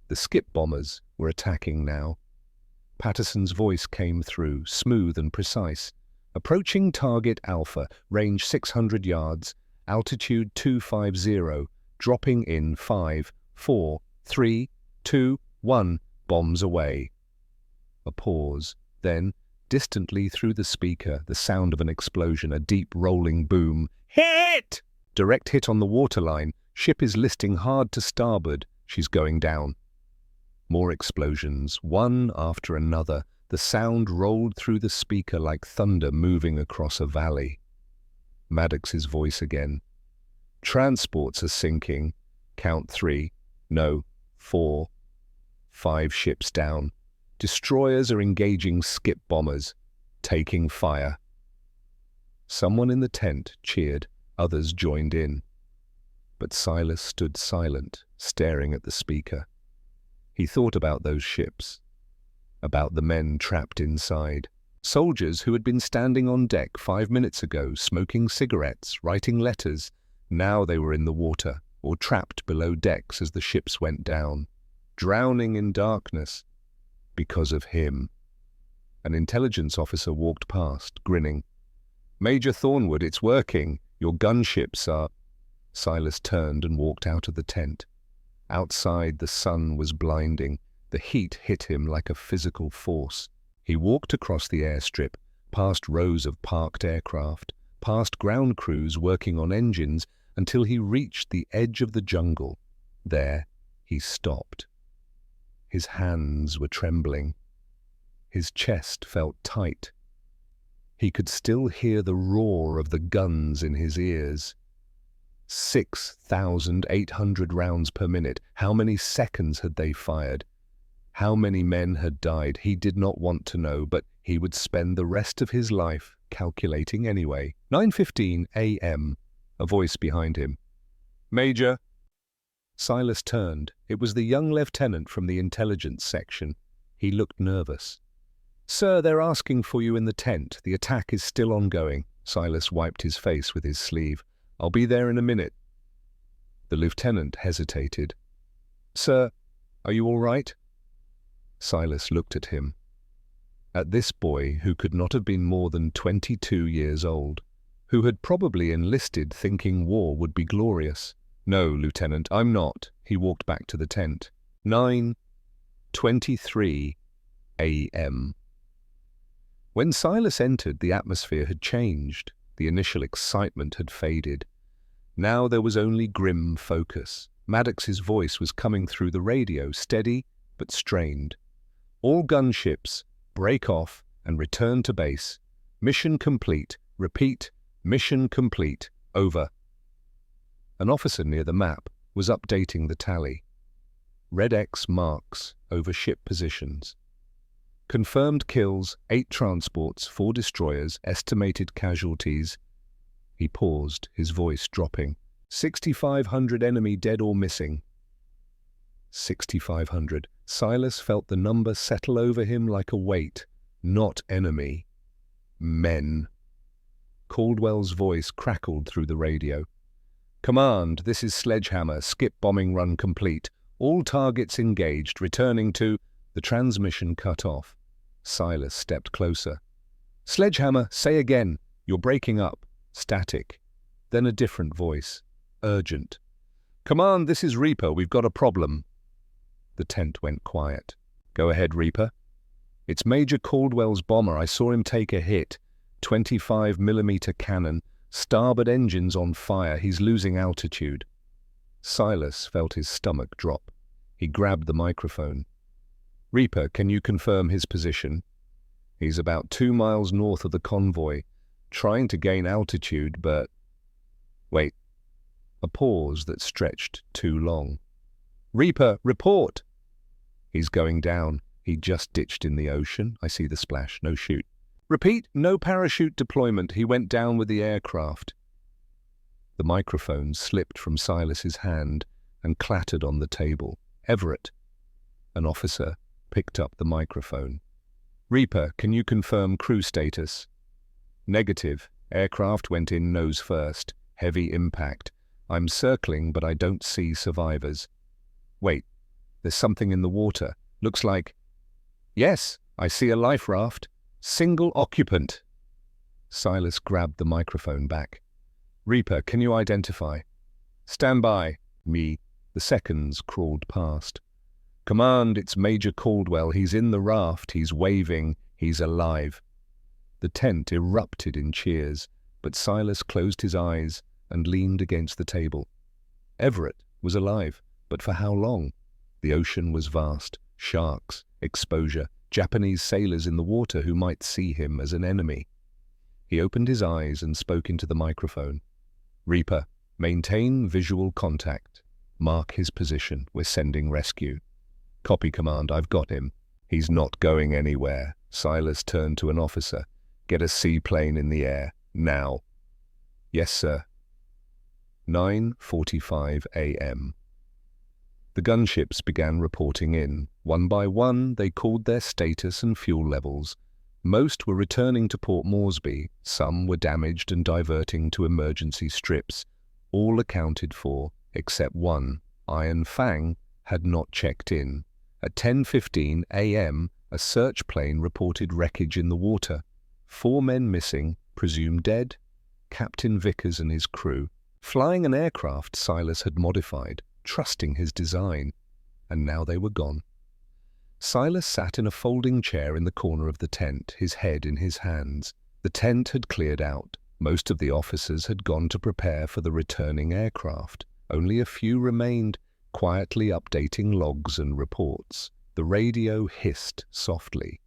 S1: The skip bombers were attacking now. Patterson's voice came through, smooth and precise. "Approaching target Alpha, range 600 yards, altitude 250, dropping in 5, 4, 3, 2, 1, bombs away." A pause. Then, distantly through the speaker, the sound of an explosion, a deep rolling boom. "Hit!" "Direct hit on the waterline. Ship is listing hard to starboard. She's going down." More explosions, one after another. The sound rolled through the speaker like thunder moving across a valley. Maddox's voice again. "Transports are sinking. Count 3. No, 4. 5 ships down. Destroyers are engaging skip bombers. Taking fire." Someone in the tent cheered. Others joined in. But Silas stood silent, staring at the speaker. He thought about those ships, about the men trapped inside, soldiers who had been standing on deck 5 minutes ago, smoking cigarettes, writing letters. Now they were in the water, or trapped below decks as the ships went down, drowning in darkness because of him. An intelligence officer walked past, grinning. "Major Thornwood, it's working. Your gunships are..." Silas turned and walked out of the tent. Outside, the sun was blinding. The heat hit him like a physical force. He walked across the airstrip, past rows of parked aircraft, past ground crews working on engines, until he reached the edge of the jungle. There, he stopped. His hands were trembling. His chest felt tight. He could still hear the roar of the guns in his ears. 6,800 rounds per minute. How many seconds had they fired? How many men had died? He did not want to know, but he would spend the rest of his life calculating anyway. 9:15 a.m. A voice behind him. "Major." Silas turned. It was the young lieutenant from the intelligence section. He looked nervous. "Sir, they're asking for you in the tent. The attack is still ongoing." Silas wiped his face with his sleeve. "I'll be there in a minute." The lieutenant hesitated. "Sir, are you all right?" Silas looked at him. At this boy, who could not have been more than 22 years old, who had probably enlisted thinking war would be glorious. "No, Lieutenant, I'm not." He walked back to the tent. 9:23 a.m. When Silas entered, the atmosphere had changed. The initial excitement had faded. Now there was only grim focus. Maddox's voice was coming through the radio, steady but strained. "All gunships, break off and return to base. Mission complete. Repeat, mission complete. Over." An officer near the map was updating the tally. Red X marks over ship positions. Confirmed kills, 8 transports, 4 destroyers, estimated casualties. He paused, his voice dropping. 6,500 enemy dead or missing. 6,500. Silas felt the number settle over him like a weight. Not enemy. Men. Caldwell's voice crackled through the radio. Command, this is Sledgehammer. Skip bombing run complete. All targets engaged. Returning to... The transmission cut off. Silas stepped closer. Sledgehammer, say again. You're breaking up. Static. Then a different voice. Urgent. Command, this is Reaper. We've got a problem. The tent went quiet. Go ahead, Reaper. It's Major Caldwell's bomber. I saw him take a hit. 25mm cannon. Starboard engines on fire. He's losing altitude. Silas felt his stomach drop. He grabbed the microphone. Reaper, can you confirm his position? He's about 2 miles north of the convoy, trying to gain altitude, but... Wait. A pause that stretched too long. Reaper, report! He's going down. He just ditched in the ocean. I see the splash. No shoot. Repeat, no parachute deployment. He went down with the aircraft. The microphone slipped from Silas's hand and clattered on the table. Everett, an officer, picked up the microphone. Reaper, can you confirm crew status? Negative. Aircraft went in nose first. Heavy impact. I'm circling, but I don't see survivors. Wait, there's something in the water. Looks like... Yes, I see a life raft. Single occupant. Silas grabbed the microphone back. Reaper, can you identify? Stand by. Me. The seconds crawled past. Command, it's Major Caldwell. He's in the raft. He's waving. He's alive. The tent erupted in cheers, but Silas closed his eyes and leaned against the table. Everett was alive, but for how long? The ocean was vast. Sharks, exposure, Japanese sailors in the water who might see him as an enemy. He opened his eyes and spoke into the microphone. Reaper, maintain visual contact. Mark his position. We're sending rescue. Copy, Command. I've got him. He's not going anywhere. Silas turned to an officer. Get a seaplane in the air. Now. Yes, sir. 9:45 a.m. The gunships began reporting in. One by one, they called their status and fuel levels. Most were returning to Port Moresby. Some were damaged and diverting to emergency strips. All accounted for, except one, Iron Fang, had not checked in. At 10:15 a.m., a search plane reported wreckage in the water. 4 men missing, presumed dead. Captain Vickers and his crew, flying an aircraft Silas had modified, trusting his design. And now they were gone. Silas sat in a folding chair in the corner of the tent, his head in his hands. The tent had cleared out. Most of the officers had gone to prepare for the returning aircraft. Only a few remained, quietly updating logs and reports. The radio hissed softly.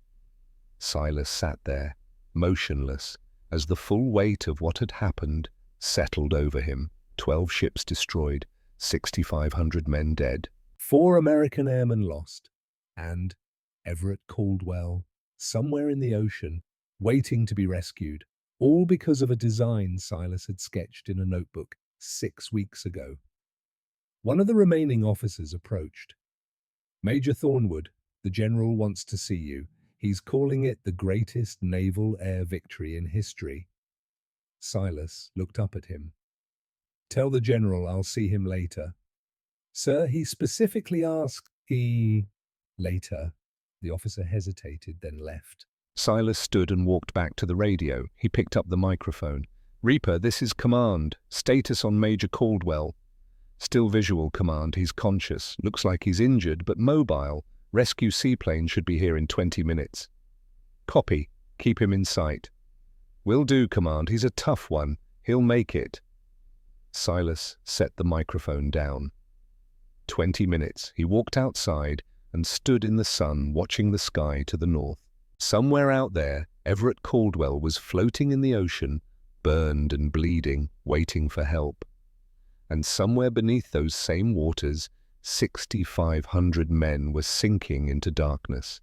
S1: Silas sat there, motionless, as the full weight of what had happened settled over him. 12 ships destroyed, 6,500 men dead. 4 American airmen lost. And Everett Caldwell, somewhere in the ocean, waiting to be rescued. All because of a design Silas had sketched in a notebook 6 weeks ago. One of the remaining officers approached. Major Thornwood, the general wants to see you. He's calling it the greatest naval air victory in history. Silas looked up at him. Tell the general I'll see him later. Sir, he specifically asked, Later. The officer hesitated, then left. Silas stood and walked back to the radio. He picked up the microphone. Reaper, this is Command. Status on Major Caldwell. Still visual, Command. He's conscious. Looks like he's injured, but mobile. Rescue seaplane should be here in 20 minutes. Copy. Keep him in sight. Will do, Command. He's a tough one. He'll make it. Silas set the microphone down. 20 minutes. He walked outside and stood in the sun, watching the sky to the north. Somewhere out there, Everett Caldwell was floating in the ocean, burned and bleeding, waiting for help. And somewhere beneath those same waters, 6,500 men were sinking into darkness.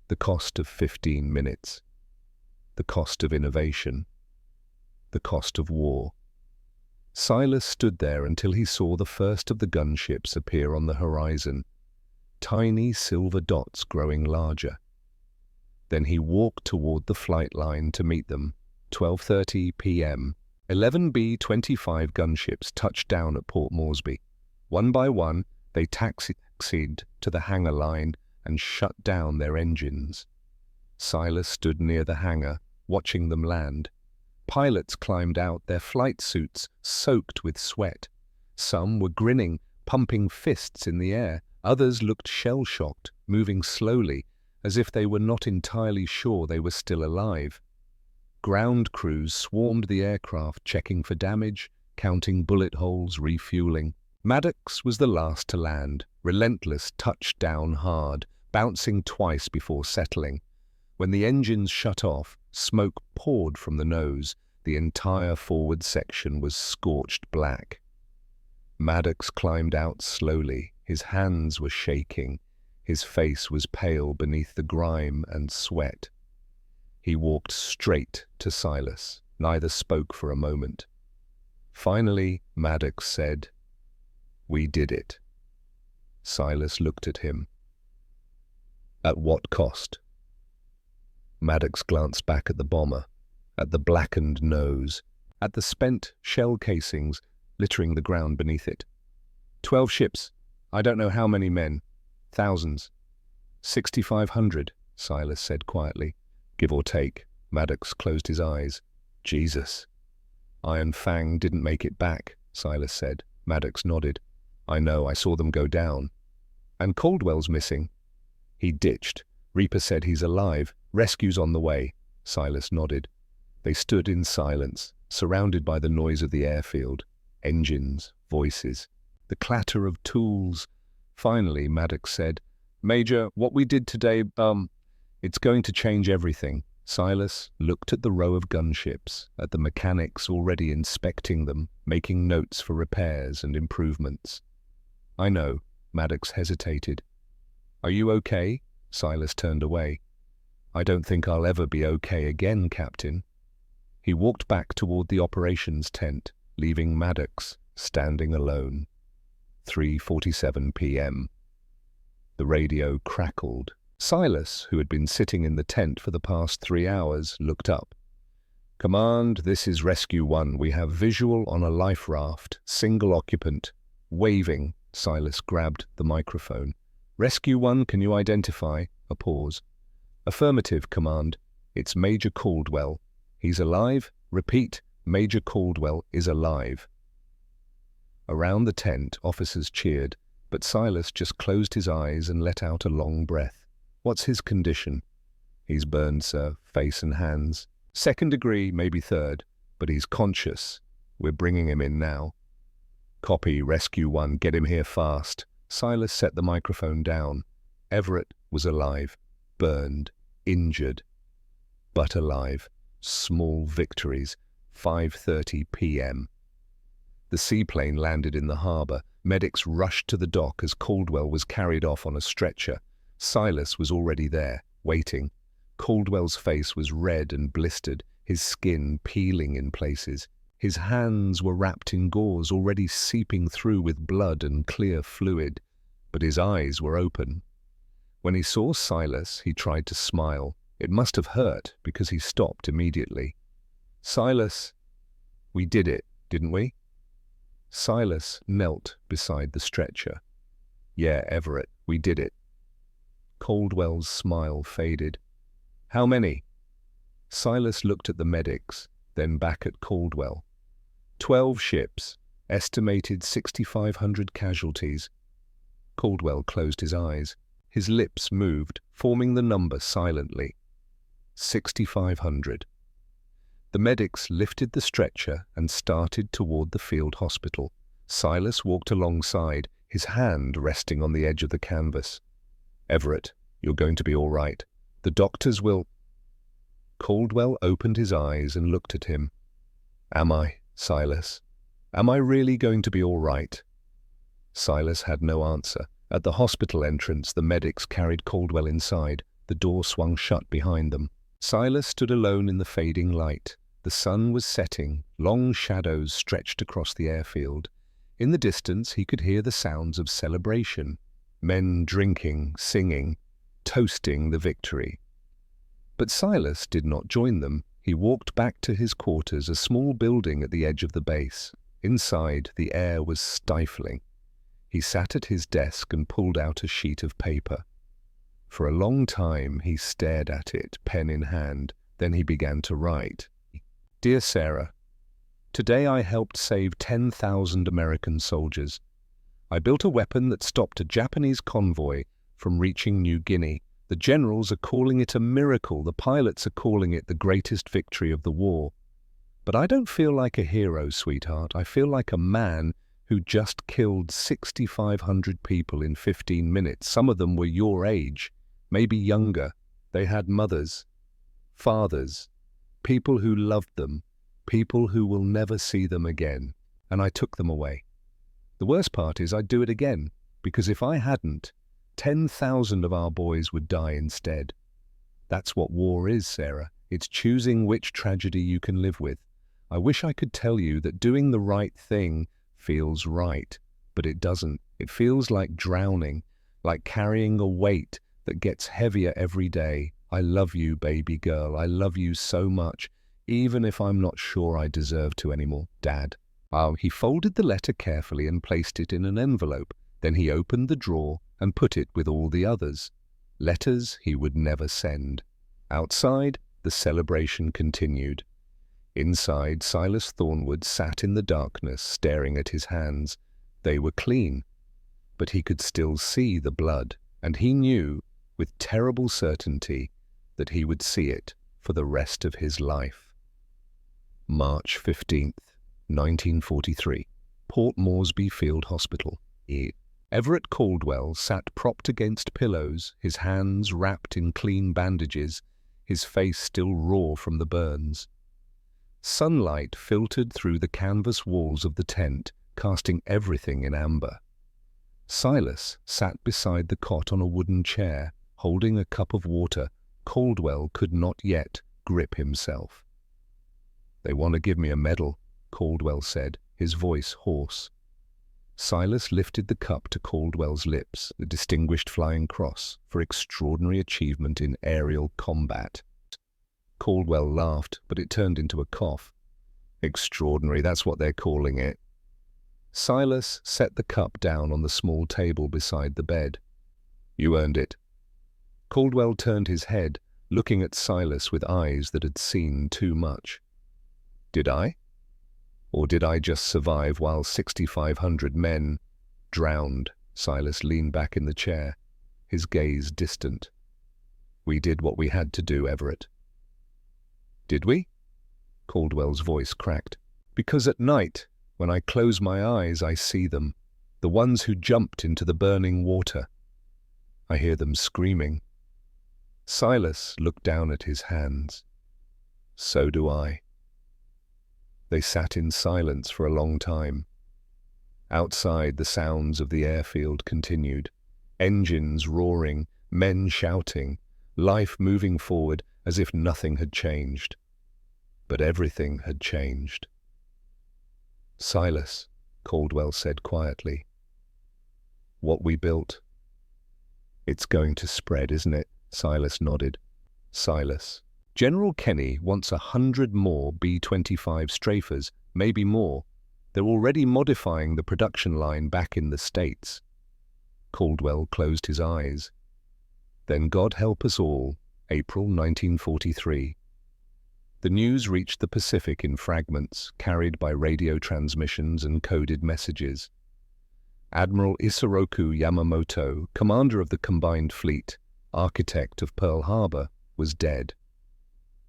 S1: The cost of 15 minutes. The cost of innovation. The cost of war. Silas stood there until he saw the first of the gunships appear on the horizon, tiny silver dots growing larger. Then he walked toward the flight line to meet them. 12:30 p.m. 11 B25 gunships touched down at Port Moresby. One by one, they taxied to the hangar line and shut down their engines. Silas stood near the hangar, watching them land. Pilots climbed out, their flight suits soaked with sweat. Some were grinning, pumping fists in the air. Others looked shell-shocked, moving slowly, as if they were not entirely sure they were still alive. Ground crews swarmed the aircraft, checking for damage, counting bullet holes, refueling. Maddox was the last to land. Relentless, touched down hard, bouncing twice before settling. When the engines shut off, smoke poured from the nose. The entire forward section was scorched black. Maddox climbed out slowly. His hands were shaking. His face was pale beneath the grime and sweat. He walked straight to Silas. Neither spoke for a moment. Finally, Maddox said, "We did it." Silas looked at him. "At what cost?" Maddox glanced back at the bomber, at the blackened nose, at the spent shell casings littering the ground beneath it. 12 ships. I don't know how many men. Thousands. 6,500, Silas said quietly. Give or take. Maddox closed his eyes. Jesus. Iron Fang didn't make it back, Silas said. Maddox nodded. I know, I saw them go down. And Caldwell's missing. He ditched. Reaper said he's alive. Rescue's on the way. Silas nodded. They stood in silence, surrounded by the noise of the airfield. Engines, voices, the clatter of tools. Finally, Maddox said, Major, what we did today, it's going to change everything. Silas looked at the row of gunships, at the mechanics already inspecting them, making notes for repairs and improvements. I know, Maddox hesitated. Are you okay? Silas turned away. I don't think I'll ever be okay again, Captain. He walked back toward the operations tent, leaving Maddox standing alone. 3:47 p.m. The radio crackled. Silas, who had been sitting in the tent for the past 3 hours, looked up. Command, this is Rescue 1. We have visual on a life raft, single occupant. Waving, Silas grabbed the microphone. Rescue 1, can you identify? A pause. Affirmative, Command. It's Major Caldwell. He's alive? Repeat, Major Caldwell is alive. Around the tent, officers cheered, but Silas just closed his eyes and let out a long breath. What's his condition? He's burned, sir, face and hands. 2nd degree, maybe 3rd, but he's conscious. We're bringing him in now. Copy, Rescue 1, get him here fast. Silas set the microphone down. Everett was alive, burned, injured, but alive. Small victories. 5:30 p.m. The seaplane landed in the harbor. Medics rushed to the dock as Caldwell was carried off on a stretcher. Silas was already there, waiting. Caldwell's face was red and blistered, his skin peeling in places. His hands were wrapped in gauze already seeping through with blood and clear fluid, but his eyes were open. When he saw Silas, he tried to smile. It must have hurt because he stopped immediately. Silas, we did it, didn't we? Silas knelt beside the stretcher. Yeah, Everett, we did it. Caldwell's smile faded. How many? Silas looked at the medics, then back at Caldwell. 12 ships, estimated 6,500 casualties. Caldwell closed his eyes. His lips moved, forming the number silently. 6,500. The medics lifted the stretcher and started toward the field hospital. Silas walked alongside, his hand resting on the edge of the canvas. Everett, you're going to be all right. The doctors will... Caldwell opened his eyes and looked at him. Am I, Silas? Am I really going to be all right? Silas had no answer. At the hospital entrance, the medics carried Caldwell inside. The door swung shut behind them. Silas stood alone in the fading light. The sun was setting. Long shadows stretched across the airfield. In the distance, he could hear the sounds of celebration. Men drinking, singing, toasting the victory. But Silas did not join them. He walked back to his quarters, a small building at the edge of the base. Inside, the air was stifling. He sat at his desk and pulled out a sheet of paper. For a long time, he stared at it, pen in hand. Then he began to write. Dear Sarah, today I helped save 10,000 American soldiers. I built a weapon that stopped a Japanese convoy from reaching New Guinea. The generals are calling it a miracle. The pilots are calling it the greatest victory of the war. But I don't feel like a hero, sweetheart. I feel like a man who just killed 6,500 people in 15 minutes. Some of them were your age, maybe younger. They had mothers, fathers, people who loved them, people who will never see them again. And I took them away. The worst part is I'd do it again, because if I hadn't, 10,000 of our boys would die instead. That's what war is, Sarah. It's choosing which tragedy you can live with. I wish I could tell you that doing the right thing feels right, but it doesn't. It feels like drowning, like carrying a weight that gets heavier every day. I love you, baby girl. I love you so much, even if I'm not sure I deserve to anymore, Dad. He folded the letter carefully and placed it in an envelope. Then he opened the drawer and put it with all the others. Letters he would never send. Outside, the celebration continued. Inside, Silas Thornwood sat in the darkness, staring at his hands. They were clean, but he could still see the blood, and he knew, with terrible certainty, that he would see it for the rest of his life. March 15th. 1943, Port Moresby Field Hospital. Everett Caldwell sat propped against pillows, his hands wrapped in clean bandages, his face still raw from the burns. Sunlight filtered through the canvas walls of the tent, casting everything in amber. Silas sat beside the cot on a wooden chair, holding a cup of water. Caldwell could not yet grip himself. "They want to give me a medal," Caldwell said, his voice hoarse. Silas lifted the cup to Caldwell's lips, the Distinguished Flying Cross, for extraordinary achievement in aerial combat. Caldwell laughed, but it turned into a cough. "Extraordinary, that's what they're calling it." Silas set the cup down on the small table beside the bed. "You earned it." Caldwell turned his head, looking at Silas with eyes that had seen too much. "Did I? Or did I just survive while 6,500 men drowned?" Silas leaned back in the chair, his gaze distant. "We did what we had to do, Everett." "Did we?" Caldwell's voice cracked. "Because at night, when I close my eyes, I see them, the ones who jumped into the burning water. I hear them screaming." Silas looked down at his hands. "So do I." They sat in silence for a long time. Outside, the sounds of the airfield continued. Engines roaring, men shouting, life moving forward as if nothing had changed. But everything had changed. "Silas," Caldwell said quietly, "what we built, it's going to spread, isn't it?" Silas nodded. "Silas, General Kenny wants 100 more B-25 strafers, maybe more. They're already modifying the production line back in the States." Caldwell closed his eyes. Then God help us all, April 1943. The news reached the Pacific in fragments, carried by radio transmissions and coded messages. Admiral Isoroku Yamamoto, commander of the Combined Fleet, architect of Pearl Harbor, was dead.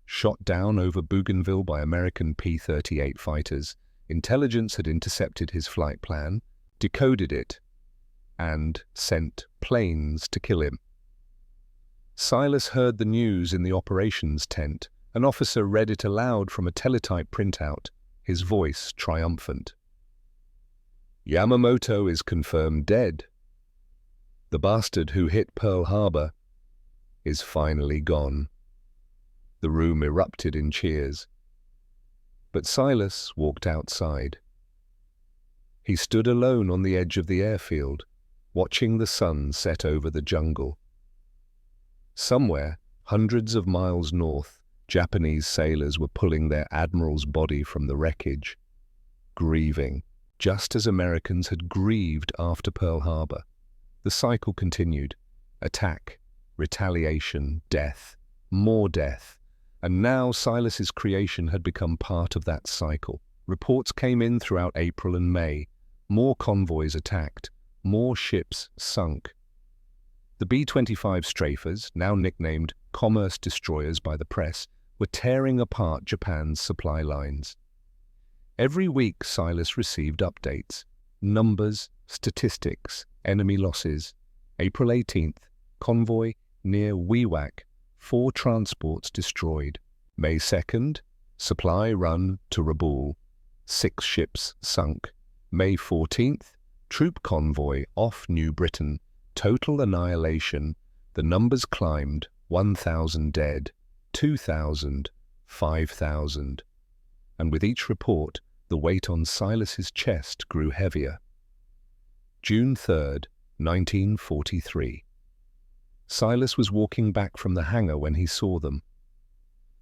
S1: Shot down over Bougainville by American P-38 fighters, intelligence had intercepted his flight plan, decoded it, and sent planes to kill him. Silas heard the news in the operations tent. An officer read it aloud from a teletype printout, his voice triumphant. "Yamamoto is confirmed dead. The bastard who hit Pearl Harbor is finally gone." The room erupted in cheers. But Silas walked outside. He stood alone on the edge of the airfield, watching the sun set over the jungle. Somewhere, Hundreds of miles north, Japanese sailors were pulling their admiral's body from the wreckage, grieving, just as Americans had grieved after Pearl Harbor. The cycle continued. Attack, retaliation, death, more death. And now Silas's creation had become part of that cycle. Reports came in throughout April and May. More convoys attacked, more ships sunk. The B25 strafers, now nicknamed commerce destroyers by the press, were tearing apart Japan's supply lines. Every week Silas received updates, numbers, statistics, enemy losses. April 18th, convoy near Wewak, 4 transports destroyed. May 2nd, supply run to Rabaul, 6 ships sunk. May 14th, troop convoy off New Britain, total annihilation. The numbers climbed, 1,000 dead, 2,000, 5,000. And with each report, the weight on Silas's chest grew heavier. June 3rd, 1943. Silas was walking back from the hangar when he saw them.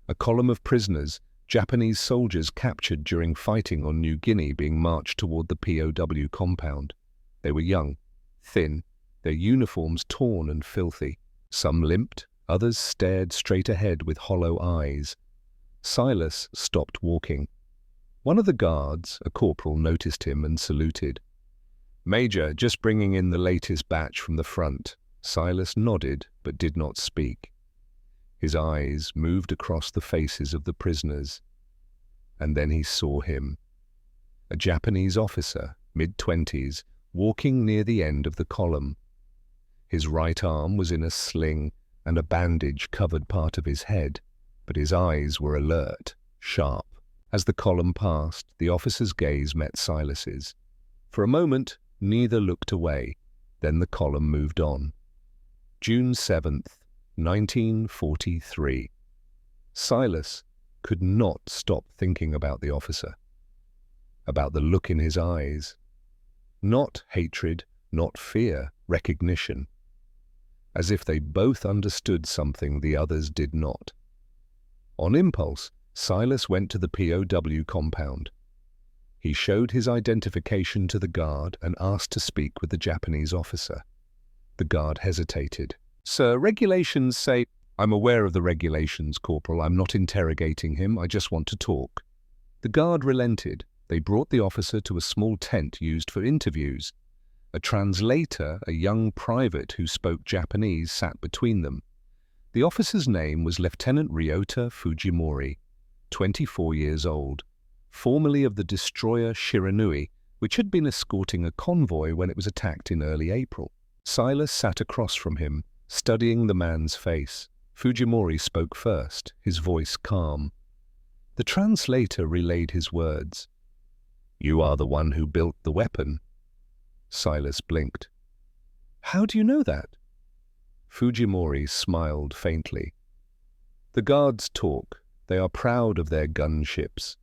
S1: A column of prisoners, Japanese soldiers captured during fighting on New Guinea, being marched toward the POW compound. They were young, thin, their uniforms torn and filthy. Some limped, others stared straight ahead with hollow eyes. Silas stopped walking. One of the guards, a corporal, noticed him and saluted. "Major, just bringing in the latest batch from the front." Silas nodded, but did not speak. His eyes moved across the faces of the prisoners. And then he saw him. A Japanese officer, mid-20s, walking near the end of the column. His right arm was in a sling, and a bandage covered part of his head, but his eyes were alert, sharp. As the column passed, the officer's gaze met Silas's. For a moment, neither looked away. Then the column moved on. June 7th, 1943. Silas could not stop thinking about the officer, about the look in his eyes. Not hatred, not fear, recognition. As if they both understood something the others did not. On impulse, Silas went to the POW compound. He showed his identification to the guard and asked to speak with the Japanese officer. The guard hesitated. "Sir, regulations say—" "I'm aware of the regulations, Corporal. I'm not interrogating him. I just want to talk." The guard relented. They brought the officer to a small tent used for interviews. A translator, a young private who spoke Japanese, sat between them. The officer's name was Lieutenant Ryota Fujimori, 24 years old, formerly of the destroyer Shiranui, which had been escorting a convoy when it was attacked in early April. Silas sat across from him, studying the man's face. Fujimori spoke first, his voice calm. The translator relayed his words. "You are the one who built the weapon." Silas blinked. "How do you know that?" Fujimori smiled faintly. "The guards talk. They are proud of their gunships.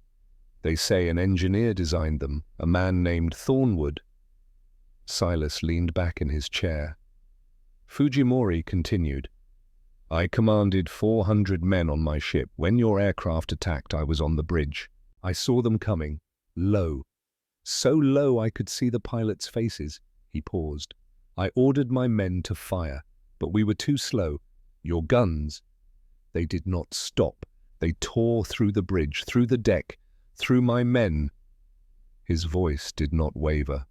S1: They say an engineer designed them, a man named Thornwood." Silas leaned back in his chair. Fujimori continued. "I commanded 400 men on my ship. When your aircraft attacked, I was on the bridge. I saw them coming, low. So low I could see the pilots' faces." He paused. "I ordered my men to fire, but we were too slow. Your guns." "They did not stop. They tore through the bridge, through the deck, through my men." His voice did not waver.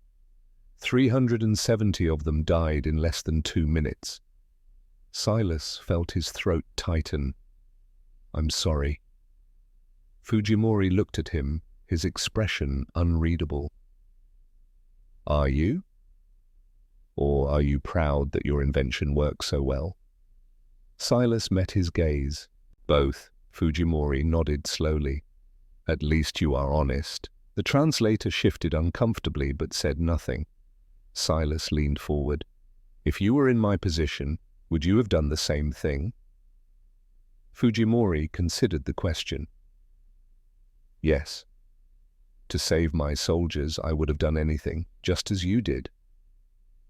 S1: 370 of them died in less than 2 minutes. Silas felt his throat tighten. "I'm sorry." Fujimori looked at him, his expression unreadable. "Are you? Or are you proud that your invention works so well?" Silas met his gaze. "Both." Fujimori nodded slowly. "At least you are honest." The translator shifted uncomfortably but said nothing. Silas leaned forward. "If you were in my position, would you have done the same thing?" Fujimori considered the question. "Yes. To save my soldiers, I would have done anything, just as you did."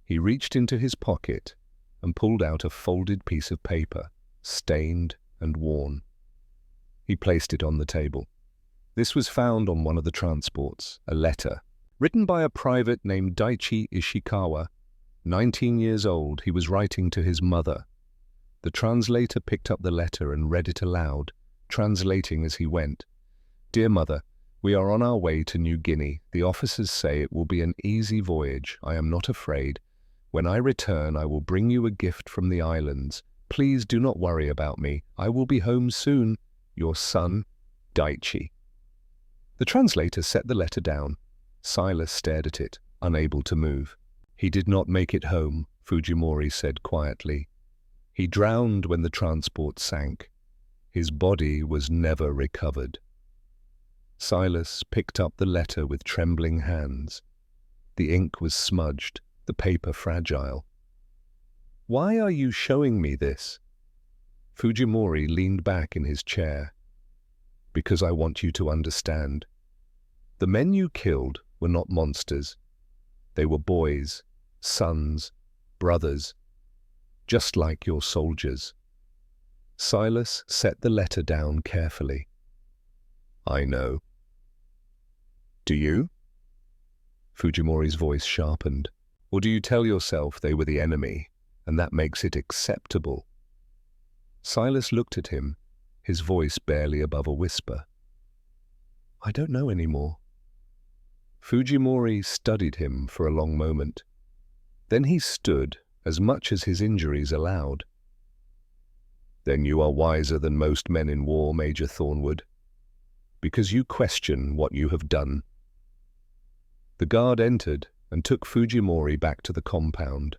S1: He reached into his pocket and pulled out a folded piece of paper. stained and worn. He placed it on the table. This was found on one of the transports, a letter, written by a private named Daichi Ishikawa. 19 years old, he was writing to his mother. The translator picked up the letter and read it aloud, translating as he went. "Dear Mother, we are on our way to New Guinea. The officers say it will be an easy voyage. I am not afraid. When I return, I will bring you a gift from the islands. Please do not worry about me. I will be home soon. Your son, Daichi." The translator set the letter down. Silas stared at it, unable to move. "He did not make it home," Fujimori said quietly. "He drowned when the transport sank. His body was never recovered." Silas picked up the letter with trembling hands. The ink was smudged, the paper fragile. "Why are you showing me this?" Fujimori leaned back in his chair. "Because I want you to understand. The men you killed were not monsters. They were boys, sons, brothers, just like your soldiers." Silas set the letter down carefully. "I know." "Do you?" Fujimori's voice sharpened. "Or do you tell yourself they were the enemy, and that makes it acceptable?" Silas looked at him, his voice barely above a whisper. "I don't know anymore." Fujimori studied him for a long moment. Then he stood, as much as his injuries allowed. "Then you are wiser than most men in war, Major Thornwood, because you question what you have done." The guard entered and took Fujimori back to the compound.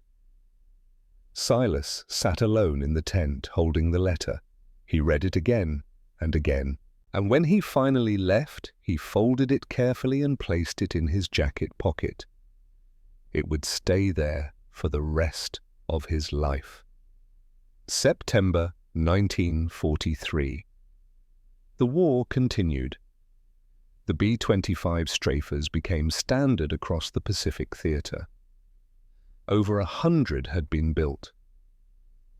S1: Silas sat alone in the tent, holding the letter. He read it again and again, and when he finally left, he folded it carefully and placed it in his jacket pocket. It would stay there for the rest of his life. September 1943. The war continued. The B-25 strafers became standard across the Pacific theater. Over 100 had been built.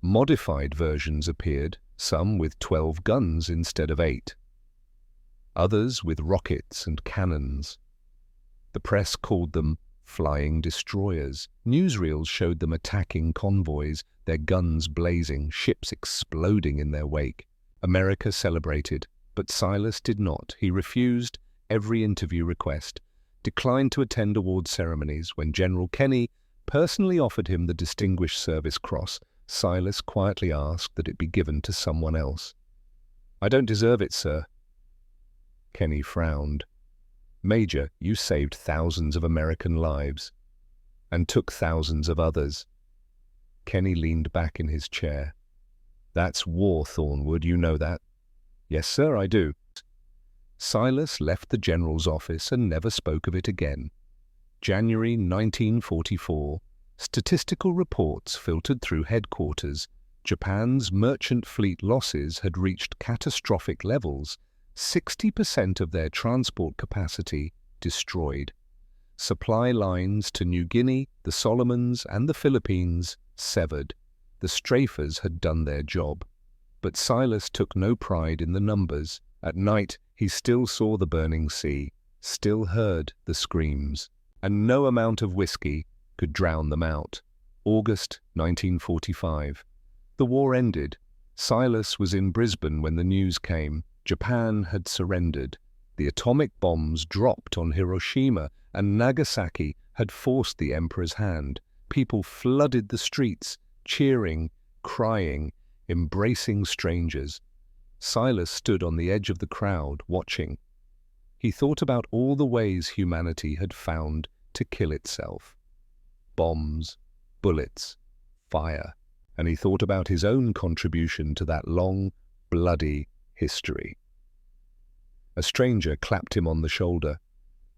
S1: Modified versions appeared, some with 12 guns instead of 8. Others with rockets and cannons. The press called them flying destroyers. Newsreels showed them attacking convoys, their guns blazing, ships exploding in their wake. America celebrated, but Silas did not. He refused every interview request, declined to attend award ceremonies. When General Kenny personally offered him the Distinguished Service Cross, Silas quietly asked that it be given to someone else. "I don't deserve it, sir." Kenny frowned. "Major, you saved thousands of American lives and took thousands of others." Kenny leaned back in his chair. "That's war, Thornwood, you know that." "Yes, sir, I do." Silas left the general's office and never spoke of it again. January 1944, statistical reports filtered through headquarters. Japan's merchant fleet losses had reached catastrophic levels, 60% of their transport capacity destroyed. Supply lines to New Guinea, the Solomons, and the Philippines severed. The strafers had done their job. But Silas took no pride in the numbers. At night, he still saw the burning sea, still heard the screams, and no amount of whiskey could drown them out. August 1945. The war ended. Silas was in Brisbane when the news came. Japan had surrendered. The atomic bombs dropped on Hiroshima and Nagasaki had forced the emperor's hand. People flooded the streets, cheering, crying, embracing strangers. Silas stood on the edge of the crowd, watching. He thought about all the ways humanity had found to kill itself. Bombs, bullets, fire, and he thought about his own contribution to that long, bloody history. A stranger clapped him on the shoulder.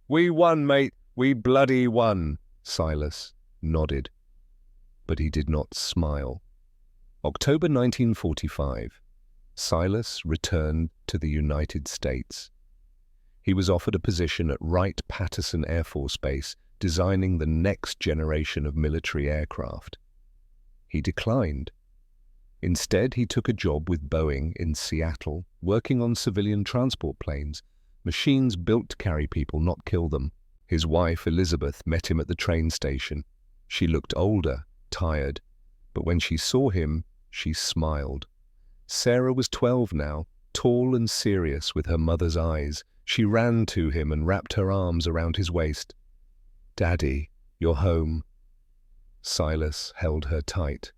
S1: "We won, mate, we bloody won." Silas nodded, but he did not smile. October 1945. Silas returned to the United States. He was offered a position at Wright-Patterson Air Force Base, designing the next generation of military aircraft. He declined. Instead, he took a job with Boeing in Seattle, working on civilian transport planes, machines built to carry people, not kill them. His wife, Elizabeth, met him at the train station. She looked older, tired, but when she saw him, she smiled. Sarah was 12 now, tall and serious with her mother's eyes. She ran to him and wrapped her arms around his waist. "Daddy, you're home." Silas held her tight.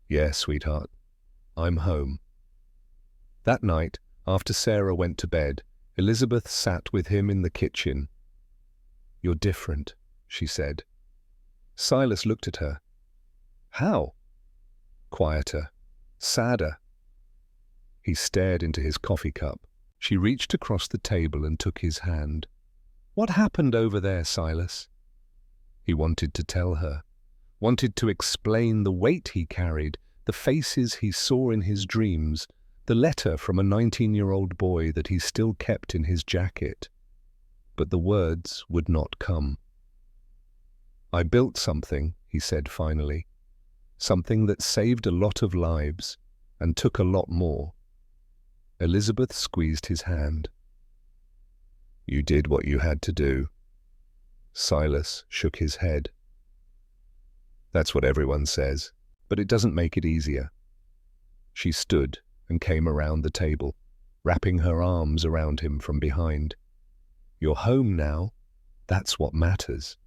S1: "Yeah, sweetheart, I'm home." That night, after Sarah went to bed, Elizabeth sat with him in the kitchen. "You're different," she said. Silas looked at her. "How?" "Quieter, sadder." He stared into his coffee cup. She reached across the table and took his hand. "What happened over there, Silas?" He wanted to tell her, wanted to explain the weight he carried, the faces he saw in his dreams, the letter from a 19-year-old boy that he still kept in his jacket. But the words would not come. "I built something," he said finally. "Something that saved a lot of lives and took a lot more." Elizabeth squeezed his hand. "You did what you had to do." Silas shook his head. "That's what everyone says, but it doesn't make it easier." She stood and came around the table, wrapping her arms around him from behind. "You're home now. That's what matters."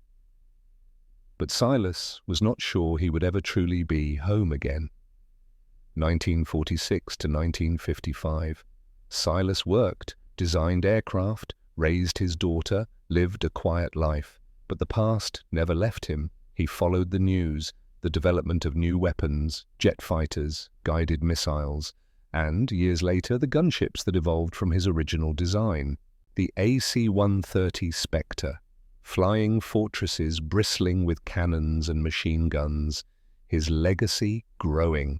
S1: But Silas was not sure he would ever truly be home again. 1946 to 1955. Silas worked, designed aircraft, raised his daughter, lived a quiet life. But the past never left him. He followed the news, the development of new weapons, jet fighters, guided missiles, and, years later, the gunships that evolved from his original design. The AC-130 Spectre, flying fortresses bristling with cannons and machine guns, his legacy growing.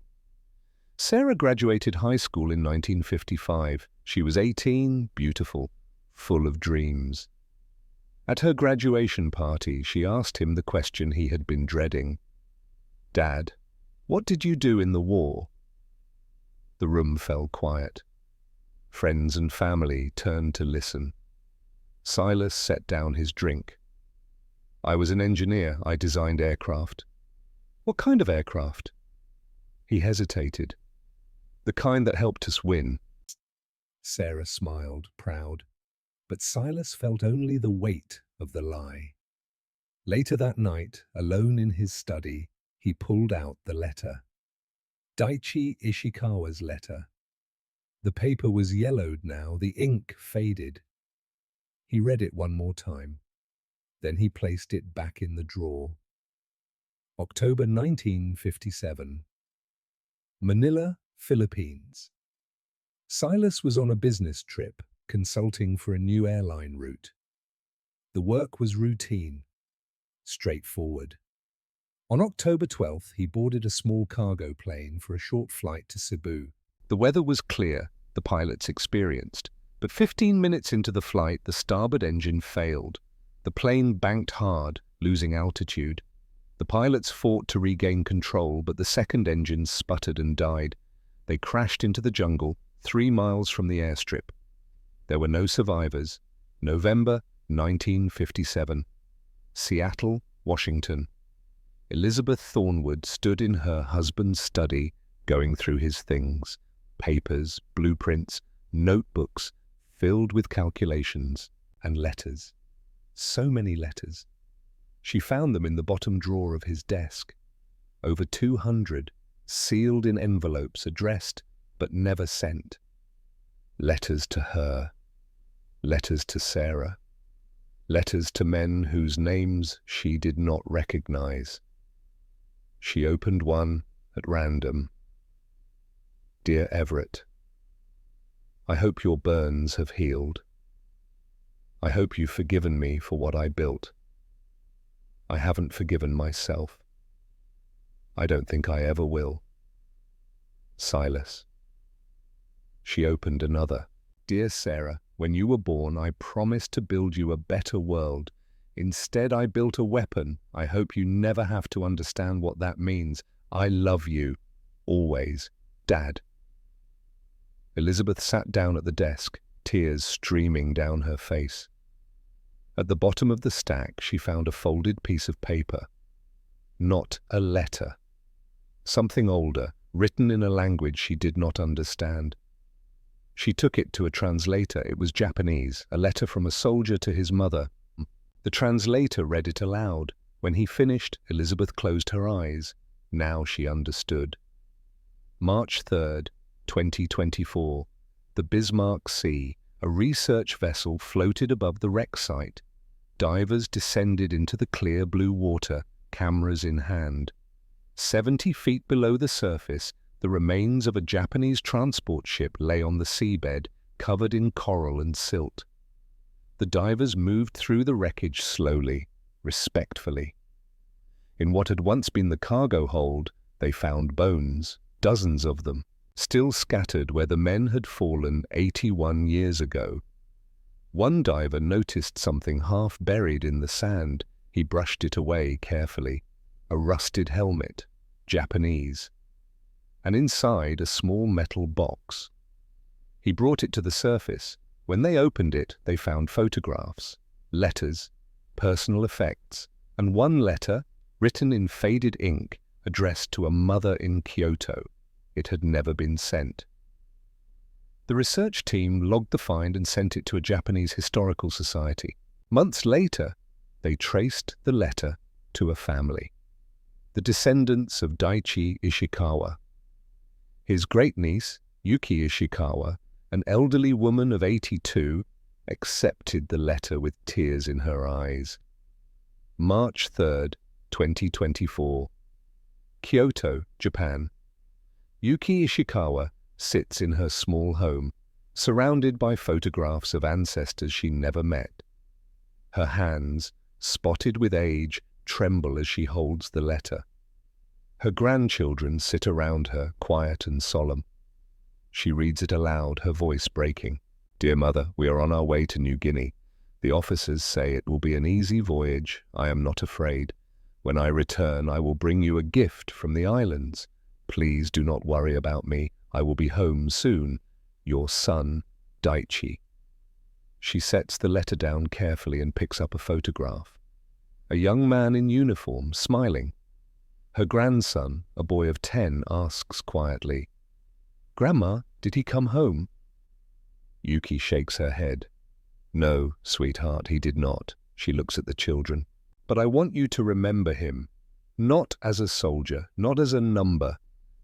S1: Sarah graduated high school in 1955. She was 18, beautiful, full of dreams. At her graduation party, she asked him the question he had been dreading. "Dad, what did you do in the war?" The room fell quiet. Friends and family turned to listen. Silas set down his drink. "I was an engineer. I designed aircraft." "What kind of aircraft?" He hesitated. "The kind that helped us win."
S2: Sarah smiled, proud, but Silas felt only the weight of the lie. Later that night, alone in his study, he pulled out the letter. Daichi Ishikawa's letter. The paper was yellowed now, the ink faded. He read it one more time. Then he placed it back in the drawer. October 1957. Manila, Philippines. Silas was on a business trip, consulting for a new airline route. The work was routine, straightforward. On October 12th, he boarded a small cargo plane for a short flight to Cebu.
S1: The weather was clear, the pilots experienced, but 15 minutes into the flight, the starboard engine failed. The plane banked hard, losing altitude. The pilots fought to regain control, but the second engine sputtered and died. They crashed into the jungle, 3 miles from the airstrip. There were no survivors. November 1957. Seattle, Washington. Elizabeth Thornwood stood in her husband's study, going through his things. Papers, blueprints, notebooks, filled with calculations and letters. So many letters. She found them in the bottom drawer of his desk. Over 200, sealed in envelopes, addressed but never sent. Letters to her. Letters to Sarah. Letters to men whose names she did not recognize. She opened one at random. "Dear Everett, I hope your burns have healed. I hope you've forgiven me for what I built. I haven't forgiven myself. I don't think I ever will. Silas." She opened another. "Dear Sarah, when you were born, I promised to build you a better world. Instead, I built a weapon. I hope you never have to understand what that means. I love you. always, Dad. Elizabeth sat down at the desk, tears streaming down her face. At the bottom of the stack, she found a folded piece of paper. Not a letter. Something older, written in a language she did not understand. She took it to a translator. It was Japanese, a letter from a soldier to his mother. The translator read it aloud. When he finished, Elizabeth closed her eyes. Now she understood. March 3rd, 2024. The Bismarck Sea, a research vessel, floated above the wreck site. Divers descended into the clear blue water, cameras in hand. 70 feet below the surface, the remains of a Japanese transport ship lay on the seabed, covered in coral and silt. The divers moved through the wreckage slowly, respectfully. In what had once been the cargo hold, they found bones, dozens of them, still scattered where the men had fallen 81 years ago. One diver noticed something half buried in the sand. He brushed it away carefully. A rusted helmet, Japanese, and inside a small metal box. He brought it to the surface. When they opened it, they found photographs, letters, personal effects, and one letter, written in faded ink, addressed to a mother in Kyoto. It had never been sent. The research team logged the find and sent it to a Japanese historical society. Months later, they traced the letter to a family, the descendants of Daichi Ishikawa. His great-niece, Yuki Ishikawa, an elderly woman of 82, accepted the letter with tears in her eyes. March 3rd, 2024. Kyoto, Japan. Yuki Ishikawa sits in her small home, surrounded by photographs of ancestors she never met. Her hands, spotted with age, tremble as she holds the letter. Her grandchildren sit around her, quiet and solemn. She reads it aloud, her voice breaking. "Dear Mother, we are on our way to New Guinea. The officers say it will be an easy voyage. I am not afraid. When I return, I will bring you a gift from the islands. Please do not worry about me. I will be home soon. Your son, Daichi." She sets the letter down carefully and picks up a photograph. A young man in uniform, smiling. Her grandson, a boy of 10, asks quietly, "Grandma, did he come home?" Yuki shakes her head. "No, sweetheart, he did not." She looks at the children. "But I want you to remember him, not as a soldier, not as a number,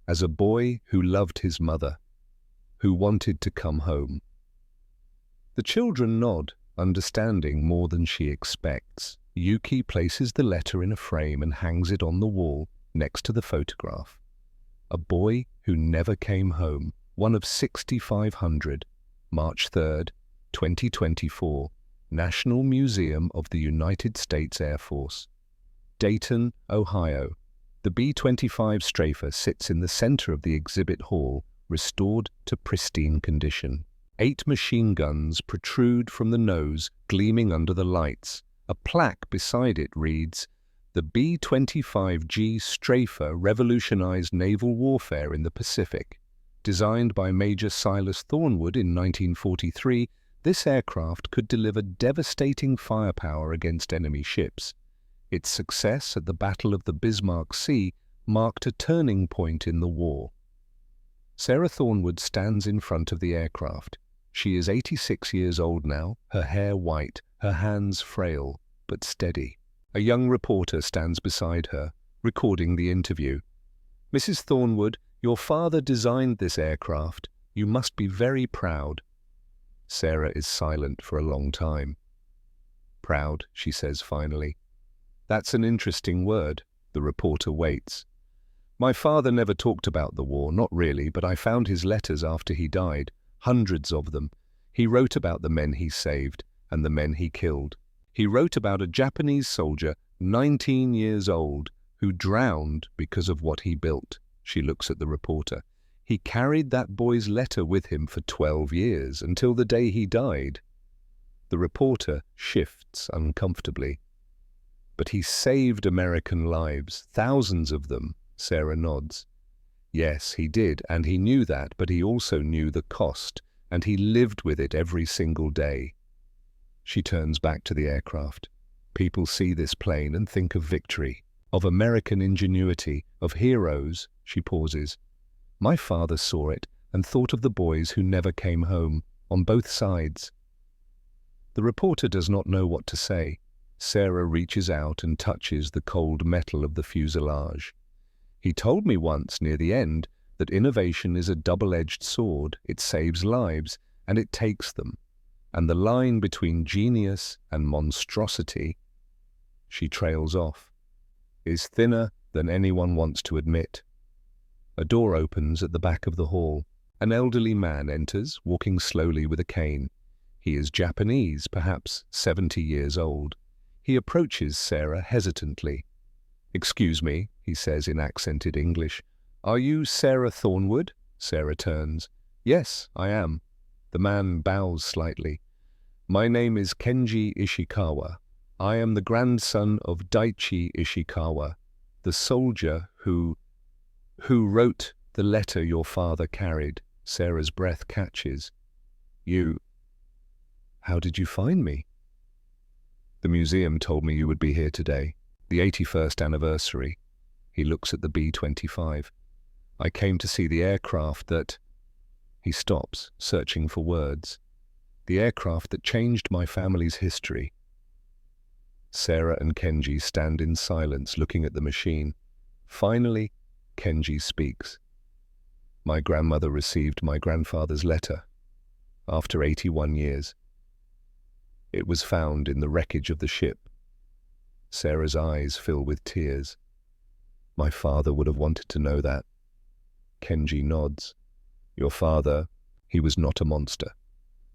S1: as a boy who loved his mother, who wanted to come home." The children nod, understanding more than she expects. Yuki places the letter in a frame and hangs it on the wall next to the photograph. A boy who never came home, one of 6,500, March 3rd, 2024, National Museum of the United States Air Force. Dayton, Ohio. The B25 Strafer sits in the center of the exhibit hall, restored to pristine condition. 8 machine guns protrude from the nose, gleaming under the lights. A plaque beside it reads, "The B-25G Strafer revolutionized naval warfare in the Pacific." Designed by Major Silas Thornwood in 1943, this aircraft could deliver devastating firepower against enemy ships. Its success at the Battle of the Bismarck Sea marked a turning point in the war. Sarah Thornwood stands in front of the aircraft. She is 86 years old now, her hair white, her hands frail, but steady. A young reporter stands beside her, recording the interview. "Mrs. Thornwood, your father designed this aircraft. You must be very proud." Sarah is silent for a long time. "Proud," she says finally. "That's an interesting word." The reporter waits. "My father never talked about the war, not really, but I found his letters after he died, hundreds of them. He wrote about the men he saved and the men he killed. He wrote about a Japanese soldier, 19 years old, who drowned because of what he built." She looks at the reporter. "He carried that boy's letter with him for 12 years, until the day he died." The reporter shifts uncomfortably. "But he saved American lives, thousands of them." Sarah nods. Yes, he did, and he knew that, but he also knew the cost, and he lived with it every single day. She turns back to the aircraft. People see this plane and think of victory, of American ingenuity, of heroes. She pauses. My father saw it and thought of the boys who never came home, on both sides. The reporter does not know what to say. Sarah reaches out and touches the cold metal of the fuselage. He told me once near the end that innovation is a double-edged sword. It saves lives, and it takes them. And the line between genius and monstrosity, she trails off, is thinner than anyone wants to admit. A door opens at the back of the hall. An elderly man enters, walking slowly with a cane. He is Japanese, perhaps 70 years old. He approaches Sarah hesitantly. "Excuse me," he says in accented English. "Are you Sarah Thornwood?" Sarah turns. "Yes, I am." The man bows slightly. "My name is Kenji Ishikawa. I am the grandson of Daichi Ishikawa, the soldier who wrote the letter your father carried." Sarah's breath catches. "You... How did you find me?" "The museum told me you would be here today. The 81st anniversary." He looks at the B25. "I came to see the aircraft that..." He stops, searching for words. "The aircraft that changed my family's history." Sarah and Kenji stand in silence, looking at the machine. Finally, Kenji speaks. "My grandmother received my grandfather's letter after 81 years. It was found in the wreckage of the ship." Sarah's eyes fill with tears. "My father would have wanted to know that." Kenji nods. "Your father, he was not a monster.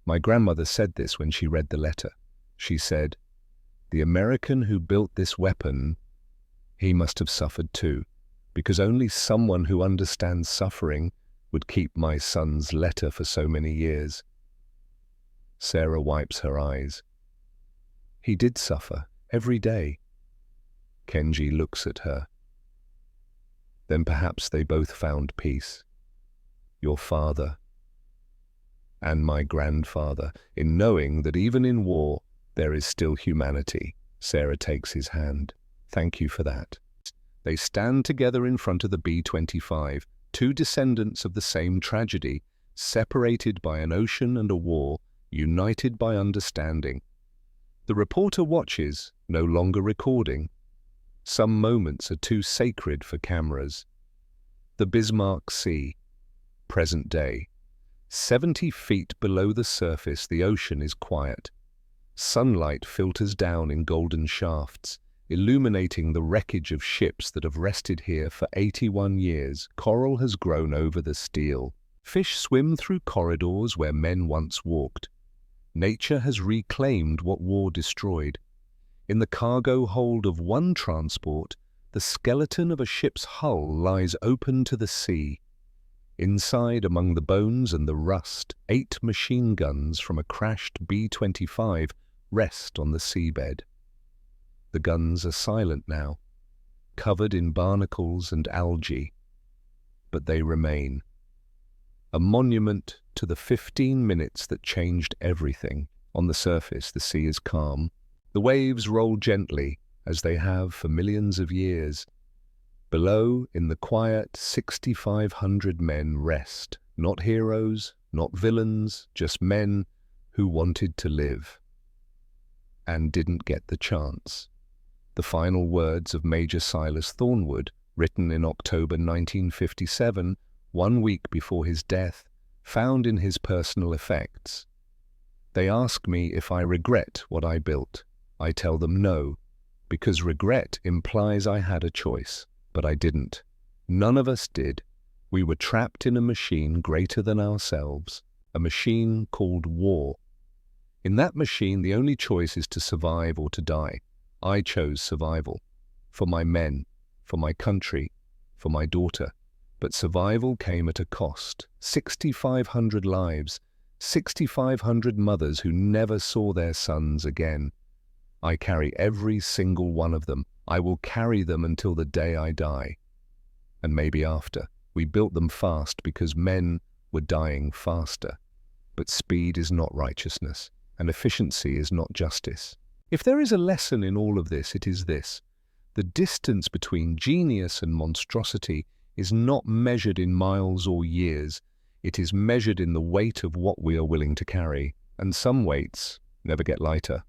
S1: My grandmother said this when she read the letter. She said, 'The American who built this weapon, he must have suffered too, because only someone who understands suffering would keep my son's letter for so many years.'" Sarah wipes her eyes. "He did suffer, every day." Kenji looks at her. "Then perhaps they both found peace. Your father and my grandfather, in knowing that even in war, there is still humanity." Sarah takes his hand. "Thank you for that." They stand together in front of the B-25, two descendants of the same tragedy, separated by an ocean and a war, united by understanding. The reporter watches, no longer recording. Some moments are too sacred for cameras. The Bismarck Sea, present day. 70 feet below the surface, the ocean is quiet. Sunlight filters down in golden shafts, illuminating the wreckage of ships that have rested here for 81 years. Coral has grown over the steel. Fish swim through corridors where men once walked. Nature has reclaimed what war destroyed. In the cargo hold of one transport, the skeleton of a ship's hull lies open to the sea. Inside, among the bones and the rust, 8 machine guns from a crashed B-25 rest on the seabed. The guns are silent now, covered in barnacles and algae, but they remain. A monument to the 15 minutes that changed everything. On the surface, the sea is calm. The waves roll gently, as they have for millions of years. Below, in the quiet, 6,500 men rest. Not heroes, not villains, just men who wanted to live and didn't get the chance. The final words of Major Silas Thornwood, written in October 1957, 1 week before his death, found in his personal effects. "They ask me if I regret what I built. I tell them no, because regret implies I had a choice, but I didn't. None of us did. We were trapped in a machine greater than ourselves, a machine called war. In that machine, the only choice is to survive or to die. I chose survival. For my men, for my country, for my daughter. But survival came at a cost. 6,500 lives, 6,500 mothers who never saw their sons again. I carry every single one of them. I will carry them until the day I die. And maybe after. We built them fast because men were dying faster. But speed is not righteousness, and efficiency is not justice. If there is a lesson in all of this, it is this. The distance between genius and monstrosity is not measured in miles or years. It is measured in the weight of what we are willing to carry, and some weights never get lighter.